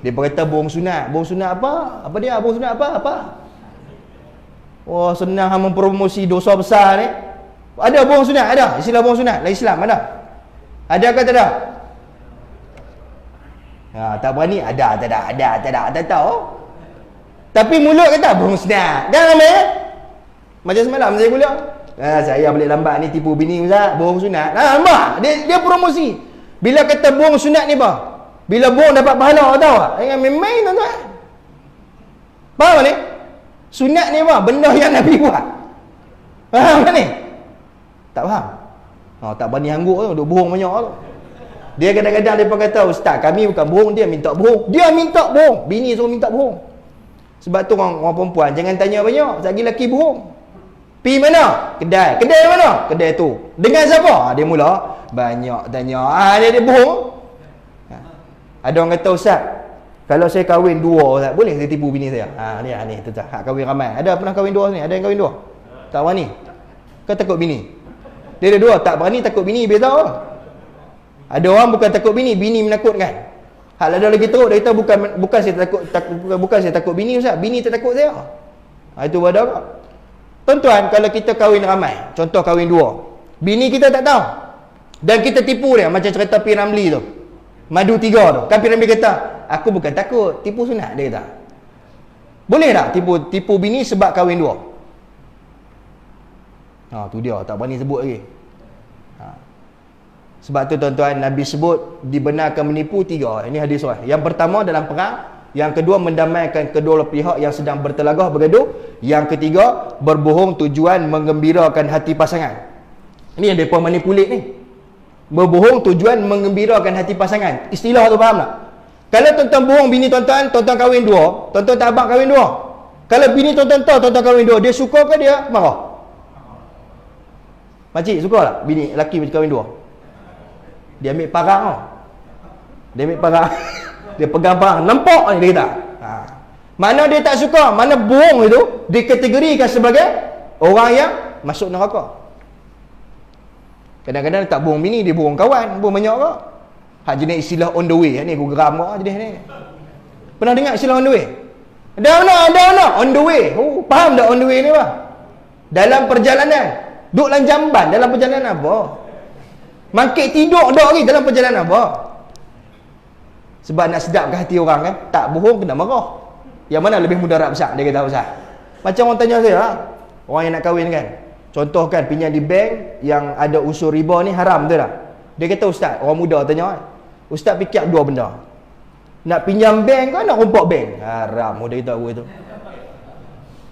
Dia berkata bohong sunat. Bohong sunat apa? Apa dia? Bohong sunat apa? Senang mempromosi dosa besar ni. Ada bohong sunat? Ada. Istilah bohong sunat dalam Islam ada. Ada ke tak ada? Tak berani. Ada, tak tahu. Tapi mulut kata bohong sunat. Kan ramai macam semalam saya kuliah. Saya balik lambat ni tipu bini Ustaz, bohong sunat. Nampak? Dia promosi. Bila kata bohong sunat ni apa? Bila bohong dapat pahala, tahu tak? Jangan main-main tuan-tuan. Faham ni? Sunat ni apa? Benda yang Nabi buat. Faham ni? Tak faham? Tak berani hangguk tu, duk bohong banyak tu. Dia kadang-kadang dia pun kata, Ustaz kami bukan bohong, dia minta bohong. Dia minta bohong. Bini suruh minta bohong. Sebab tu orang perempuan jangan tanya banyak, lagi lelaki bohong. Pi mana? Kedai. Kedai mana? Kedai tu. Dengan siapa? Dia mula banyak tanya. Dia bohong. Ada orang kata, Ustaz, kalau saya kahwin 2 Ustaz, boleh saya tipu bini saya? Ni tu tak. Hak kahwin ramai. Ada pernah kahwin 2 ni? Ada yang kahwin 2? Tak berani. Kau takut bini? Dia ada 2, tak berani takut bini, beza. Ada orang bukan takut bini menakutkan. Hal ada lagi teruk, dia kata bukan saya bukan saya takut bini Ustaz, bini tak takut saya. Itu ada. Tuan-tuan, kalau kita kahwin ramai, contoh kahwin 2, bini kita tak tahu, dan kita tipu dia macam cerita P. Ramlee tu, Madu 3 tu. Kan P. Ramlee kata, aku bukan takut, tipu sunat, dia kata. Boleh tak tipu bini sebab kahwin 2? Tu dia, tak berani sebut lagi. Sebab tu tuan-tuan, Nabi sebut dibenarkan menipu 3. Ini hadis sahih. Yang pertama dalam perang, yang kedua mendamaikan kedua pihak yang sedang bertelagah bergaduh, yang ketiga berbohong tujuan menggembirakan hati pasangan. Ini yang depa manipulate ni. Berbohong tujuan menggembirakan hati pasangan. Istilah tu faham tak? Kalau tuan-tuan bohong bini tuan-tuan kahwin 2, tuan-tuan tak abang kahwin 2. Kalau bini tuan-tuan kahwin 2, dia suka ke dia marah? Makcik suka tak bini lelaki kahwin 2? Dia ambil parang tau. Dia ambil parang. Dia pegang parang. Nampak ni dia kata. Mana dia tak suka, mana bohong itu dikategorikan sebagai orang yang masuk neraka. Kadang-kadang dia tak bohong bini, dia bohong kawan. Bohong banyak ke? Hak jenis istilah on the way. Ni aku geram kau jenis ni. Pernah dengar istilah on the way? Ada mana? On the way. Faham tak on the way ni apa? Dalam perjalanan. Duduk dalam jamban dalam perjalanan apa? Mangkit tidur dak lagi dalam perjalanan apa? Sebab nak sedapkan hati orang kan, tak bohong kena marah. Yang mana lebih mudarat besar? Dia kata Ustaz. Macam orang tanya saya, orang yang nak kahwin kan, contohkan pinjam di bank yang ada unsur riba ni haram betul tak? Dia kata Ustaz, orang muda tanya, Ustaz fikir 2 benda. Nak pinjam bank ke nak rompak bank? Haram, dia kata aku itu.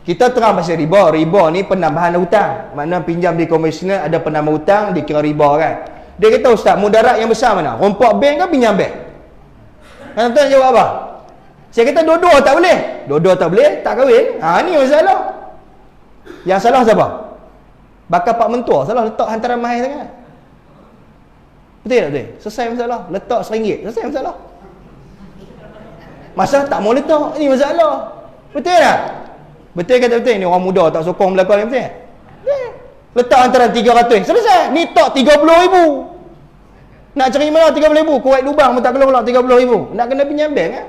Kita terang pasal riba. Riba ni penambahan hutang. Maknanya pinjam di konvensional ada penambah hutang, dikira riba kan. Dia kata Ustaz, mudarat yang besar mana? Rompak bank ke pinjam bank? Tuan-tuan jawab apa? Saya kata dua-dua tak boleh. Dua-dua tak boleh, tak kahwin. Ni masalah. Yang salah siapa? Bakal pak mentua salah letak hantaran mahal sangat. Betul tak betul? Selesai masalah. Letak RM1, selesai masalah. Masalah tak mau letak, ini masalah. Betul tak? Betul kata betul ni orang muda tak sokong belakang ni betul? Letak hantaran 300, selesai. Ni tak 30,000. Nak cari mana 30,000? Kuwait lubang pun tak keluar 30,000. Nak kena pinjam bank kan?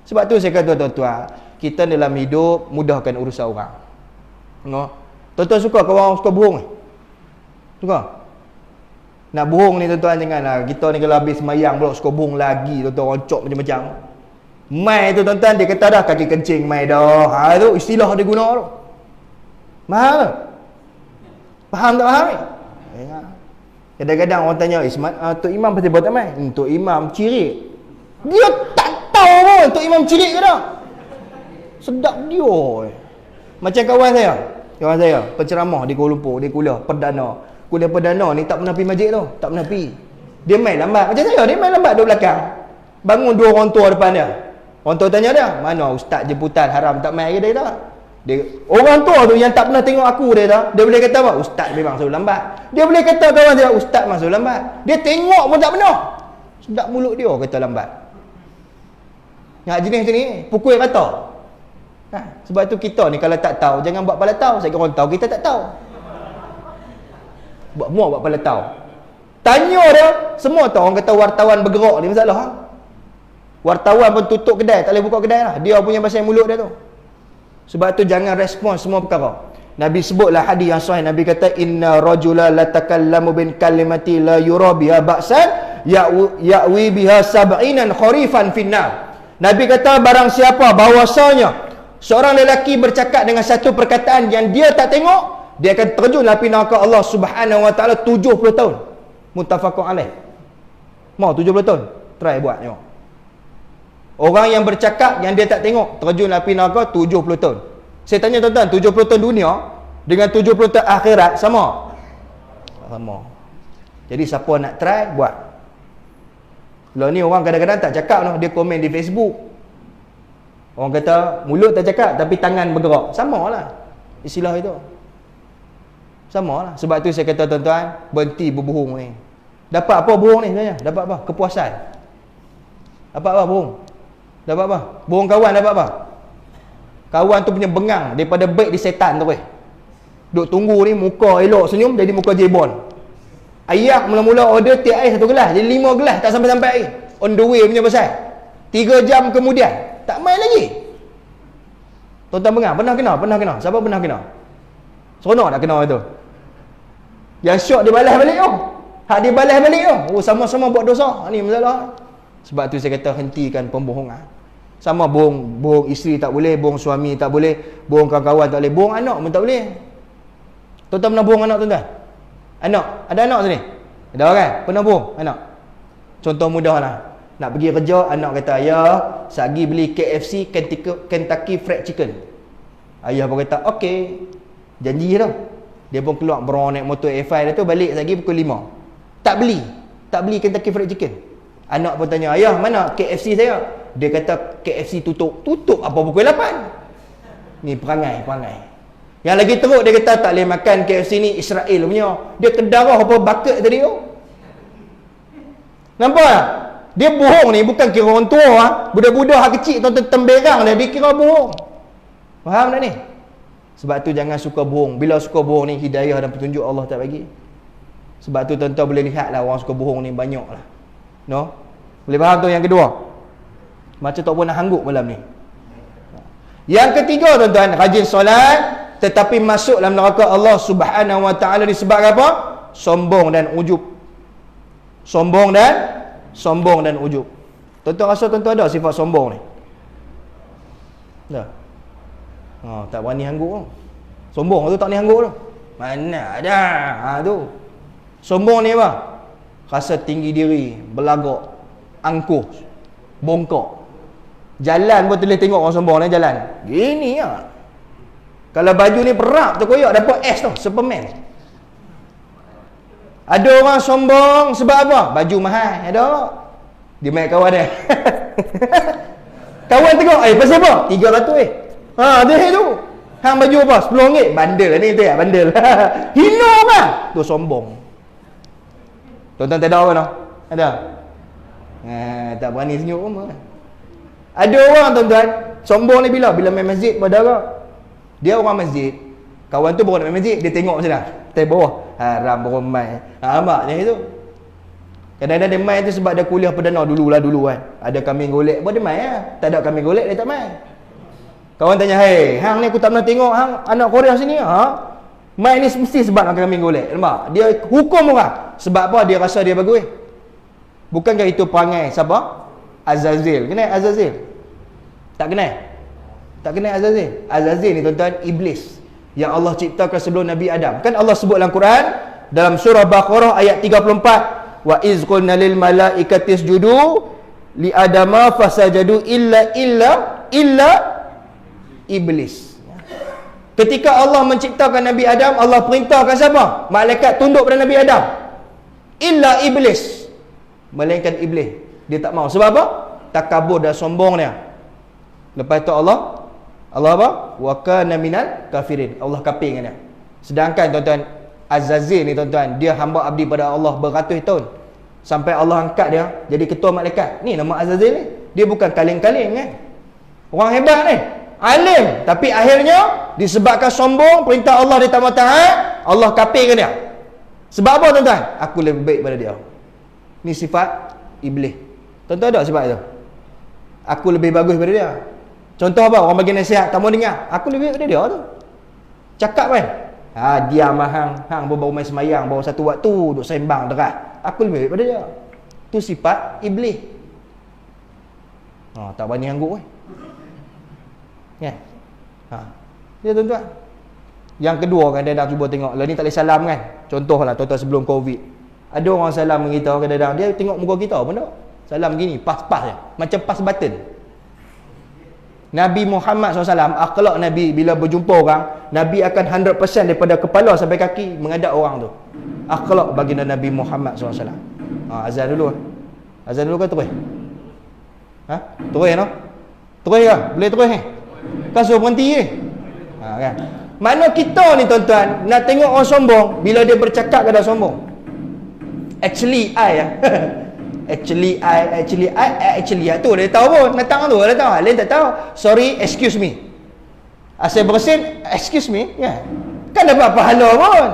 Sebab tu saya kata tuan-tuan, kita dalam hidup mudahkan urusan orang. Tuan-tuan suka ke orang suka bohong? Suka? Nak bohong ni tuan-tuan janganlah. Kita ni kalau habis semayang pula suka bohong lagi, tuan-tuan orang cok macam-macam. Mai tu tuan-tuan dia kata dah kaki kencing mai dah. Tu istilah dia guna tu. Mahal ke? Faham tak faham ni? Kadang-kadang orang tanya, Tok Imam pasti buat tak mai? Tok Imam cirik. Dia tak tahu pun Tok Imam cirik ke tak? Sedap dia. Macam kawan saya penceramah di Kuala Lumpur, dia kuliah perdana ni tak pernah pergi masjid tu, tak pernah pergi. Dia main lambat macam saya, dia main lambat duduk belakang. Bangun 2 orang tua depan dia. Orang tua tanya dia, mana ustaz jemputan haram tak main ke dia kata. Dia, orang tua tu yang tak pernah tengok aku dia kata, dia boleh kata apa? Ustaz memang selalu lambat. Dia boleh kata kawan dia, ustaz memang selalu lambat. Dia tengok pun tak pernah. Sedap mulut dia kata lambat. Yang jenis macam ni, pukul kata. Sebab tu kita ni kalau tak tahu, jangan buat pala tahu. Saya kira orang tahu, kita tak tahu. Buat pala tahu. Tanya dia, semua tahu. Orang kata wartawan bergerak ni masalah. Wartawan pun tutup kedai, tak boleh buka kedai lah. Dia punya pasal mulut dia tu. Sebab tu jangan respon semua perkara. Nabi sebutlah hadis yang sahih. Nabi kata inna rajula la takallamu bin kalimati la yura biha ba'san ya'wi biha sab'inan kharifan finnar. Nabi kata barang siapa bahawasanya seorang lelaki bercakap dengan satu perkataan yang dia tak tengok, dia akan terjun api neraka Allah Subhanahu wa taala 70 tahun. Muttafaqun alaih. Mau 70 tahun? Try buat tengok. Orang yang bercakap yang dia tak tengok terjun api neraka 70 tahun. Saya tanya tuan-tuan, 70 tahun dunia dengan 70 tahun akhirat sama? Sama. Jadi siapa nak try buat. Kalau ni orang kadang-kadang tak cakap noh, dia komen di Facebook. Orang kata mulut tak cakap tapi tangan bergerak. Samalah istilah itu. Samalah. Sebab tu saya kata tuan-tuan, berhenti berbohong ni. Dapat apa bohong ni sebenarnya? Dapat apa? Kepuasan. Dapat apa bohong? Dapat apa? Bohong kawan dapat apa? Kawan tu punya bengang daripada baik di setan tu weh. Duk tunggu ni muka elok senyum jadi muka jebon. Ayak mula-mula order teh air 1 gelas jadi 5 gelas tak sampai-sampai air. On the way punya pasal. 3 jam kemudian tak main lagi. Tuan-tuan bengang, pernah kena? Siapa pernah kena? Seronok tak kena itu? Yang syok dia balas balik tu. Hak dia balas balik tu. Oh, sama-sama buat dosa. Ni masalah. Sebab tu saya kata hentikan pembohongan. Sama bohong isteri tak boleh, bohong suami tak boleh, bohong kawan-kawan tak boleh, bohong anak pun tak boleh. Tuan-tuan pernah bohong anak tuan-tuan? Anak, ada anak sini? Ada kan? Pernah bohong anak? Contoh mudah lah. Nak pergi kerja, anak kata, ayah, sagi beli KFC, Kentucky Fried Chicken. Ayah pun kata, okey. Janji tau. Dia pun keluar berong naik motor A5 dia tu, balik lagi pukul 5. Tak beli Kentucky Fried Chicken. Anak pun tanya, ayah, mana KFC saya? Dia kata, KFC tutup. Tutup apa pukul 8? Ni perangai. Yang lagi teruk dia kata tak boleh makan KFC ni Israel punya. Dia kedarah apa bucket tadi tu. Nampak tak? Dia bohong ni bukan kira orang tua lah. Budak-budak hak kecil tuan-tuan temberang dia kira bohong. Faham tak ni? Sebab tu jangan suka bohong. Bila suka bohong ni hidayah dan petunjuk Allah tak bagi. Sebab tu tuan-tuan boleh lihat lah orang suka bohong ni banyak lah. No? Boleh faham tu yang kedua? Macam tak pun nak hanggup malam ni. Yang ketiga tuan-tuan, rajin solat tetapi masuk dalam neraka Allah Subhanahu wa taala disebabkan apa? Sombong dan ujub. Sombong dan ujub. Tuan-tuan rasa tuan-tuan ada sifat sombong ni? Tak? Tak berani hanggup. Sombong tu tak ni hanggup tu. Mana ada? Tu. Sombong ni apa? Rasa tinggi diri, belagak, angkuh, bongkok. Jalan pun boleh tengok orang sombong ni jalan. Gini lah. Kalau baju ni perap terkoyak dapat S tu, Superman. Ada orang sombong sebab apa? Baju mahal. Ada. Dia main kawan dia. Kawan tengok, pasal apa? 300 dia tu. Hang baju apa? RM10. Bandel ni tu ya, bandel. Hina kan? Tu sombong. Tuan-tuan tak ada apa tau? Ada? Tak berani senyum pun. Ada orang tuan-tuan, sombong ni bila main masjid berdarah. Dia orang masjid, kawan tu baru nak main masjid, dia tengok macam mana? Atas bawah, haram baru main. Nampak macam itu. Kadang-kadang dia main tu sebab dia kuliah perdana dulu kan. Ada kambing golek pun dia main lah. Tak ada kambing golek dia tak main. Kawan tanya, hey, hang ni aku tak pernah tengok hang anak Korea sini main ni mesti sebab nak kambing golek. Nampak? Dia hukum orang. Sebab apa? Dia rasa dia bagus. Bukankah itu perangai siapa? Azazil. Kenal Azazil? Tak kenal? Tak kenal Azazil? Azazil ni tuan-tuan iblis yang Allah ciptakan sebelum Nabi Adam. Kan Allah sebut dalam Quran dalam surah Baqarah ayat 34, wa iz qulna lil malaikati isjudu li adama fasajadu illa iblis. Ketika Allah menciptakan Nabi Adam, Allah perintahkan siapa? Malaikat tunduk pada Nabi Adam. Illa iblis. Melainkan iblis. Dia tak mau. Sebab apa? Takabur dan sombong dia. Lepas tu Allah apa? Wa kana minal kafirin. Allah kafir dengan dia. Sedangkan tuan-tuan, Azazil ni tuan-tuan, dia hamba abdi pada Allah beratus tahun. Sampai Allah angkat dia jadi ketua malaikat. Ni nama Azazil ni. Dia bukan kaleng-kaleng kan. Orang hebat ni. Alim. Tapi akhirnya disebabkan sombong, perintah Allah dia tak mau taat, Allah kafir dengan dia. Sebab apa tuan-tuan? Aku lebih baik pada dia. Ni sifat iblis. Tuan-tuan ada sifat itu? Aku lebih bagus daripada dia. Contoh apa? Orang bagi nasihat, tak mau dengar. Aku lebih baik daripada dia tu. Cakap kan? Diam hang baru main semayang, baru satu waktu duduk sembang dekat. Aku lebih baik daripada dia. Tu sifat iblis. Tak berani anggup kan? Kan? Dia tuan-tuan. Yang kedua kan, dia dah cuba tengok. Lah ni tak boleh salam kan? Contohlah tuan-tuan sebelum Covid. Ada orang salam dengan kita kadang-kadang, dia tengok muka kita pun tak. Salam gini, pas-pas je. Macam pas button. Nabi Muhammad SAW, akhlak Nabi bila berjumpa orang, Nabi akan 100% daripada kepala sampai kaki menghadap orang tu. Akhlak baginda Nabi Muhammad SAW. Azan dulu. Azan dulu kan terus? Terus no? Terus ke? Boleh terus ni? Kan suruh berhenti je. Kan? Mana kita ni tuan-tuan, nak tengok orang sombong, bila dia bercakap kadang sombong. Actually I Actually tu dia tahu pun. Datang tu dia tahu. Lain tak tahu. Sorry, excuse me. Asal bersin, excuse me. Ya. Kan dapat pahala pun.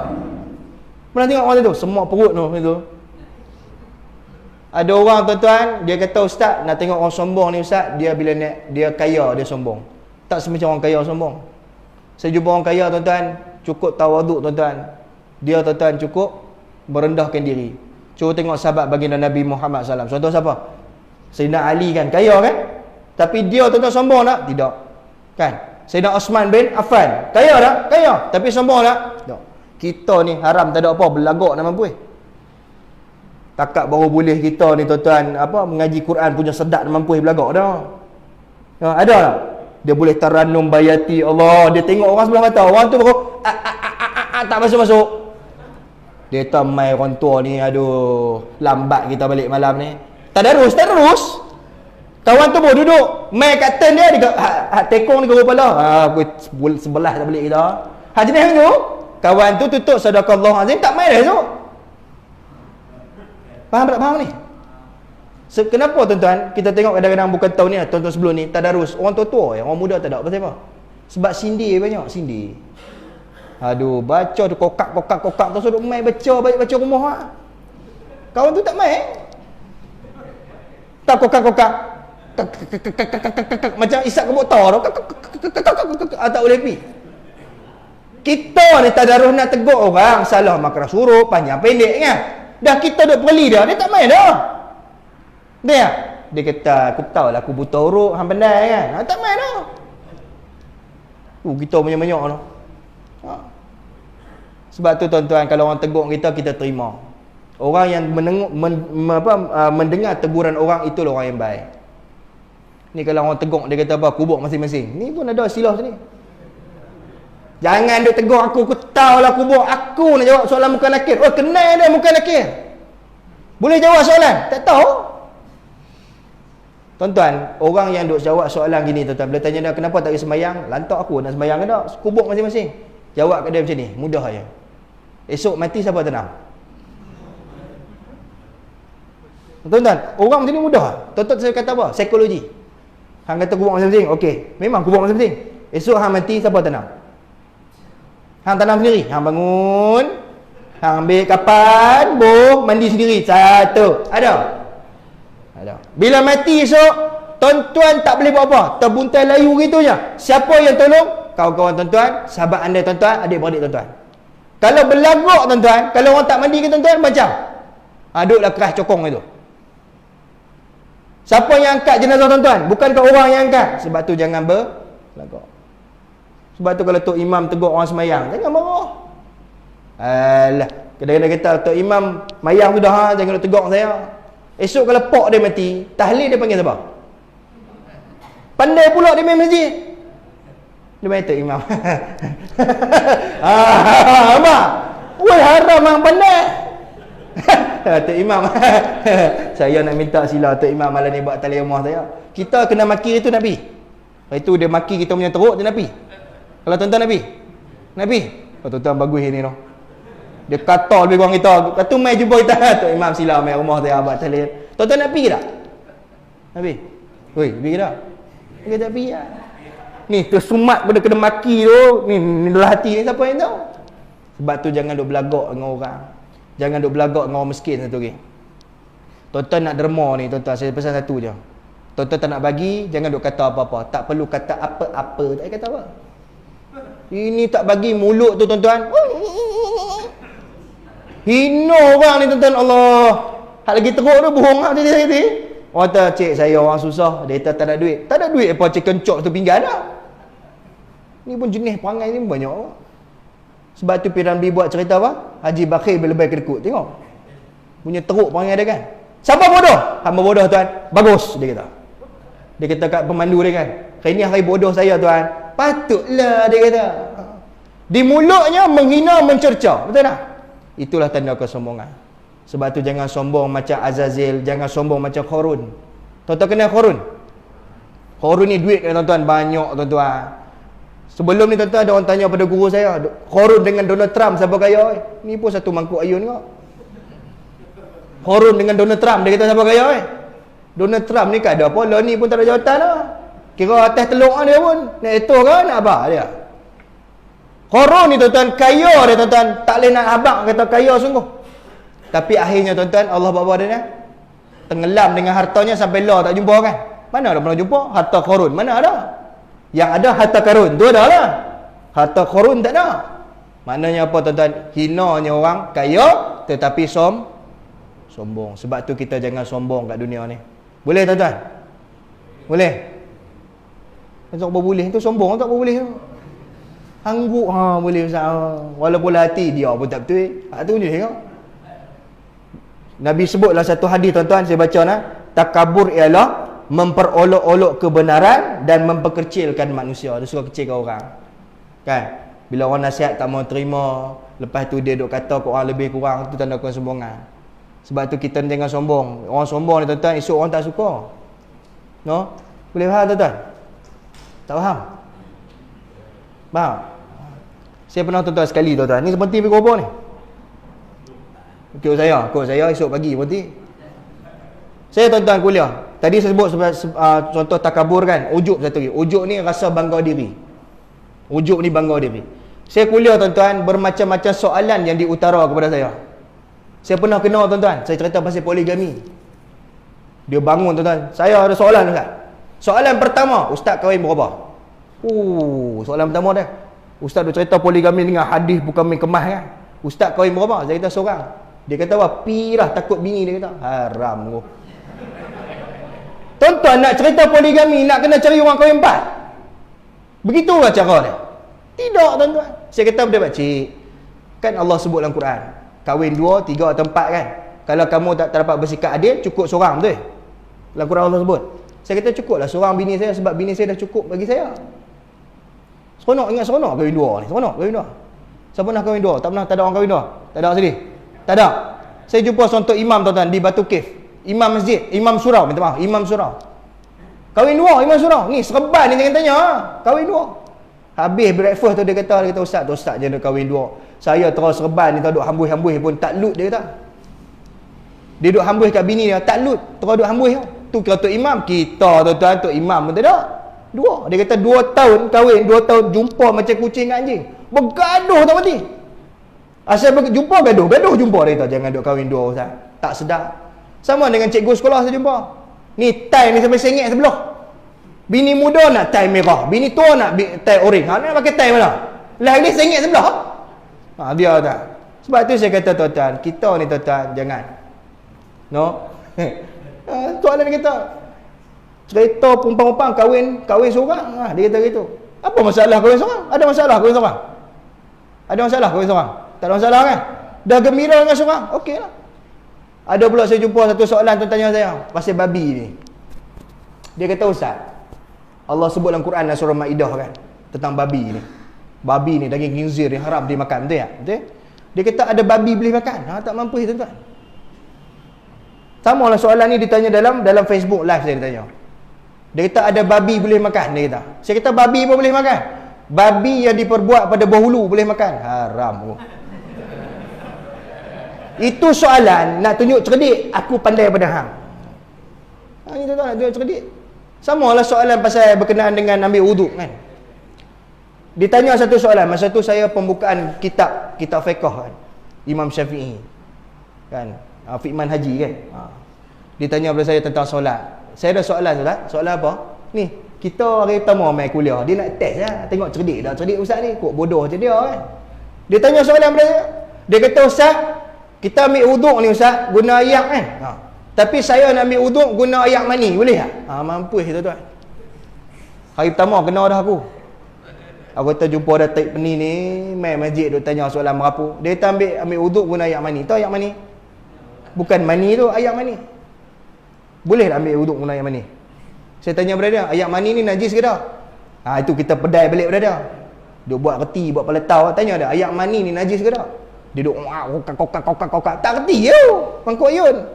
Pernah tengok orang tu? Semua perut tu itu. Ada orang tuan-tuan, dia kata ustaz, nak tengok orang sombong ni ustaz, dia bila dia kaya dia sombong. Tak semacam orang kaya sombong. Saya jumpa orang kaya tuan-tuan, cukup tawaduk tuan-tuan. Dia tuan-tuan cukup merendahkan diri. Cuba tengok sahabat baginda Nabi Muhammad SAW. Contoh siapa? Sayyidina Ali kan, kaya kan? Tapi dia tuan-tuan sombong tak? Tidak. Kan? Sayyidina Osman bin Affan, kaya tak? Kaya. Tapi sombong tak? Tidak. Kita ni haram tak ada apa, berlagak nak mampu. Takat baru boleh kita ni tuan-tuan mengaji Quran punya sedak nak mampu berlagak dah. Ada tak? Dia boleh taranum bayati Allah. Dia tengok orang sebelah mata, orang tu baru tak masuk-masuk. Dia tak mai orang tua ni, aduh, lambat kita balik malam ni. Tadarus. Kawan tu baru duduk, mai kat turn dia, tekong ni ke kepala. Sebelah tak balik kita. Jenis tu, kawan tu tutup sadaqallah azim, tak mai dah esok. Faham tak faham ni? Kenapa tuan-tuan, kita tengok kadang-kadang bukan tahun ni, tahun-tahun sebelum ni, tadarus. Orang tua-tua yang orang muda tak ada. Pasal apa? Sebab sindir banyak, sindir. Aduh, baca tu kokak tu suruh main baca rumah lah. Kawan tu tak main. Tak kokak macam isap ke motor tu. Tak boleh pergi. Kita ni tadarus nak tegur orang salah makrah suruh panjang pendek kan. Dah kita duk perli dia tak main dah. Dia kata aku tahu lah aku buta huruf hang pandai kan. Tak main dah. Kita banyak-banyak tu. Sebab tu tuan-tuan, kalau orang tegur kita terima. Orang yang mendengar teguran orang, itulah orang yang baik. Ni kalau orang tegur, dia kata apa? Kubur masing-masing. Ni pun ada silah sini. Jangan dia tegur aku tahu lah kubur. Aku nak jawab soalan muka nakir. Oh, kenal dia muka nakir. Boleh jawab soalan? Tak tahu. Tuan-tuan, orang yang duk jawab soalan gini tuan-tuan, bila tanya dia kenapa tak pergi sembahyang, lantak aku nak sembahyang ke tak? Kubur masing-masing. Jawab ke dia macam ni, mudah aja. Esok mati siapa tenang? Tuan-tuan, orang macam ni mudah. Tuan-tuan saya kata apa? Psikologi. Hang kata kubur masing-masing, okey. Memang kubur masing-masing. Esok hang mati siapa tenang? Hang tanam sendiri. Hang bangun, hang ambil kapan, mandi sendiri. Satu. Ada? Bila mati esok, tuan-tuan tak boleh buat apa. Terbuntai layu gitu je. Siapa yang tolong? Kawan-kawan tuan-tuan, sahabat anda tuan-tuan, adik-beradik tuan-tuan. Kalau berlagak tuan-tuan, kalau orang tak mandi ke tuan-tuan, macam duduklah keras cokong itu. Siapa yang angkat jenazah tuan-tuan? Bukankah orang yang angkat? Sebab tu jangan berlagak. Sebab tu kalau Tok Imam tegur orang semayang, jangan marah. Alah, kadang-kadang kata Tok Imam mayang tu dah, jangan nak tegur saya. Esok kalau pok dia mati, tahlil dia panggil siapa? Pandai pula dia main masjid. Dia main Tok Imam. Abang, woi haram yang pandai. Tok Imam. Saya nak minta sila Tok Imam malam ni buat tali rumah saya. Kita kena maki itu Nabi. Lepas itu dia maki kita punya teruk, dia Nabi. Kalau tuan-tuan Nabi. Oh, tuan-tuan bagus ni tu. Dia kata lebih kurang kita. Kata mai jumpa kita. Tok Imam sila mai rumah saya buat tali. Tuan-tuan nak pergi tak? Nabi. Woi, pergi tak? Dia tak pergi lah. Ni tersumat pada kena maki tu. Ni dalam hati ni siapa yang tahu? Sebab tu jangan duk belagak dengan orang. Jangan duk belagak dengan orang miskin satu lagi. Tuan-tuan nak derma ni tuan-tuan, saya pesan satu je. Tuan-tuan tak nak bagi, jangan duk kata apa-apa. Tak perlu kata apa-apa. Tak payah kata apa. Ini tak bagi mulut tu tuan-tuan. Hina orang ni tuan-tuan, Allah. Hak lagi teruk tu bohong lah tadi. Orang kata, cik saya orang susah. Dia kata tak ada duit. Tak ada duit apa cik kencok tu pinggan dah. Ni pun jenis perangai ni banyak. Sebab tu Piramli buat cerita apa? Haji Bakhir berlebih kedekut. Tengok. Punya teruk perangai dia kan. Siapa bodoh? Hamba bodoh tuan. Bagus dia kata. Dia kata kat pemandu dia kan. Hari ni hari bodoh saya tuan. Patutlah dia kata. Di mulutnya menghina mencerca. Betul tak? Itulah tanda kesombongan. Sebab tu jangan sombong macam Azazil, jangan sombong macam Qarun. Tuan-tuan kenal Qarun? Qarun ni duit kan tuan-tuan, banyak tuan-tuan. Sebelum ni tuan-tuan ada orang tanya pada guru saya, Qarun dengan Donald Trump siapa kaya? Ni pun satu mangkuk ayun kau. Qarun dengan Donald Trump, dia kata siapa kaya? Donald Trump ni kan ada apa? Lah ni pun tak ada jawatan lah. Kira atas teluk dia pun nak etor kan nak abah dia. Qarun ni tuan-tuan kaya dia tuan-tuan, tak boleh nak abang kata kaya sungguh. Tapi akhirnya tuan-tuan Allah buat apa dia ni? Tenggelam dengan hartanya sampai lah tak jumpa kan. Mana ada pernah jumpa harta Qarun? Mana ada? Yang ada harta Qarun tu ada lah. Harta Qarun tak ada. Maknanya apa tuan-tuan? Hinanya orang kaya tetapi sombong. Sebab tu kita jangan sombong kat dunia ni. Boleh tuan-tuan? Boleh? Tak boleh tu sombong tak boleh tu. Angguk boleh Ustaz. Walaupun hati dia pun tak betul. Hak tu boleh tengok. Nabi sebutlah satu hadis tuan-tuan, saya baca takabur ialah memperolok-olok kebenaran dan memperkecilkan manusia. Dia suka kecilkan orang. Kan? Bila orang nasihat tak mau terima, lepas tu dia duk kata ke orang lebih kurang, tu tanda kesombongan. Sebab tu kita jangan sombong. Orang sombong ni tuan-tuan, esok orang tak suka. No? Boleh faham tuan-tuan? Tak faham? Faham? Saya pernah tuan-tuan sekali tuan-tuan. Ni seperti pergi kubur ni. Ikut saya esok pagi berhenti. Saya tuan-tuan kuliah. Tadi saya sebut contoh takabur kan. Ujuk satu lagi. Ujuk ni rasa bangga diri. Ujuk ni bangga diri. Saya kuliah tuan-tuan, bermacam-macam soalan yang diutara kepada saya. Saya pernah kena tuan-tuan. Saya cerita pasal poligami. Dia bangun tuan-tuan. Saya ada soalan Ustaz. Soalan pertama, Ustaz kahwin berapa? Soalan pertama dah. Ustaz dia cerita poligami dengan hadis bukan main kemas kan. Ustaz kahwin berapa? Saya kata seorang. Dia kata apa? Pirah takut bini dia kata. Haram tu. Tuan-tuan nak cerita poligami nak kena cari orang kahwin 4. Begitulah cara dia. Tidak tuan-tuan. Saya kata pada pakcik, kan Allah sebut dalam Quran, kahwin 2, 3 atau 4 kan. Kalau kamu tak dapat bersikap adil, cukup seorang betul. Dalam Quran Allah sebut. Saya kata cukuplah seorang bini saya sebab bini saya dah cukup bagi saya. Seronok, ingat seronok kahwin 2 ni. Seronok kahwin 2. Siapa nak kahwin 2? Tak ada orang kahwin 2? Tak ada sedih? Tak ada. Saya jumpa contoh imam tuan-tuan di Batu Cave. Imam masjid, imam surau, minta maaf, imam surau. Kahwin 2 imam surau. Ni serban ni jangan tanya. Kahwin 2. Habis breakfast tu dia kata ustaz je nak kahwin 2. Saya terus serban ni tak duk hambus-hambus pun tak lut dia kata. Dia duk hambus kat bini dia, tak lut, terus duk hambus. Tu kira tok imam, kita tuan-tuan tok imam pun tak ada. 2. Dia kata 2 tahun kahwin, 2 tahun jumpa macam kucing dengan anjing. Bergaduh tak mati. Asal jumpa gaduh jumpa dia kata jangan duk kahwin 2 ustaz. Tak sedap. Sama dengan cikgu sekolah saya jumpa. Ni tie ni sampai sengit sebelah. Bini muda nak tie merah, bini tua nak tie orange. Nak pakai tie mana? Lah dia sengit sebelah. Dia tak. Sebab tu saya kata tuan-tuan, kita ni tuan-tuan jangan. No. Soalan kita. Cerita pumpang-pumpang kahwin seorang. Dia kata gitu. Apa masalah kahwin seorang? Ada masalah kahwin seorang? Ada masalah kahwin seorang? Tak ada masalah kan? Dah gembira dengan seorang? Okey lah. Ada pula saya jumpa satu soalan tuan tanya saya pasal babi ni. Dia kata ustaz, Allah sebut dalam Quran surah Maidah kan tentang babi ni. Babi ni daging khinzir yang haram dimakan, betul tak? Betul? Dia kata ada babi boleh makan. Tak mampu tuan-tuan. Sama lah soalan ni ditanya dalam Facebook live saya ditanya. Dia kata ada babi boleh makan, dia kata. Saya kata babi pun boleh makan. Babi yang diperbuat pada berhulu boleh makan. Haram. Itu soalan nak tunjuk cerdik aku pandai pada hang. Ini tuan-tuan nak tunjuk cerdik. Sama lah soalan pasal berkenaan dengan ambil wuduk kan. Ditanya satu soalan, masa tu saya pembukaan kitab fiqh kan. Imam Syafi'i. Kan? Fiqh Haji kan. Ditanya kepada saya tentang solat. Saya ada soalan tu lah. Soalan apa? Ni, kita hari pertama main kuliah, dia nak test lah. Tengok cerdik dah cerdik ustaz ni. Kok bodoh je dia kan. Dia tanya soalan kepada saya. Dia kata ustaz, kita ambil wuduk ni ustaz, guna ayak kan. Tapi saya nak ambil wuduk guna ayak mani, boleh tak? Mampus tuan-tuan. Hari pertama kena dah aku. Aku kata jumpa ada Taib Peni ni, main masjid duk tanya soalan merapu. Dia kata ambil wuduk guna ayak mani. Tahu ayak mani? Bukan mani tu, ayak mani. Boleh tak ambil wuduk guna ayak mani? Saya tanya pada dia, ayak mani ni najis ke tak? Itu kita pedai balik pada dia. Dia buat reti, buat paletau, tanya dia, ayak mani ni najis ke tak? Dia duk kokak. Tak reti yo. Mangkuk ayun.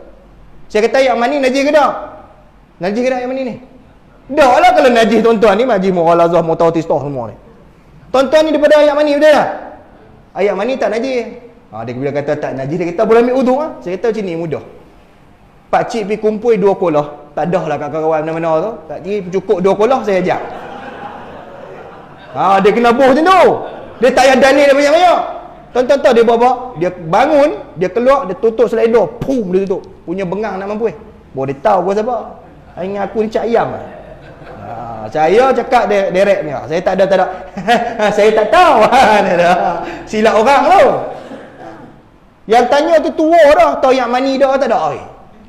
Saya kata ayak mani najis ke tak? Najis ke tak ayak mani ni? Dah lah kalau najis tuan-tuan ni, najis mughalazah, mutawatirah semua ni. Tuan-tuan ni daripada ayat mani, betul tak? Ayat mani tak najis. Dia bila kata tak najis, dia kata boleh ambil uduk lah. Saya kata macam ni mudah. Pakcik pergi kumpul 2 kolah. Tak dah lah kawan-kawan mana-mana tu. Pakcik cukup 2 kolah, saya ajak. Dia kena buh macam tu. Dia tak payah dalil dia banyak-banyak. Tuan-tuan tahu dia buat apa? Dia bangun, dia keluar, dia tutup slider, pum, dia tutup. Punya bengang nak mampu. Baru dia tahu aku siapa. Ingat aku ni cak ayam. Saya cakap direct ni. Saya tak ada. Saya tak tahu. Silap orang tu. Yang tanya tu tua dah, tahu yang mani dah tak ada.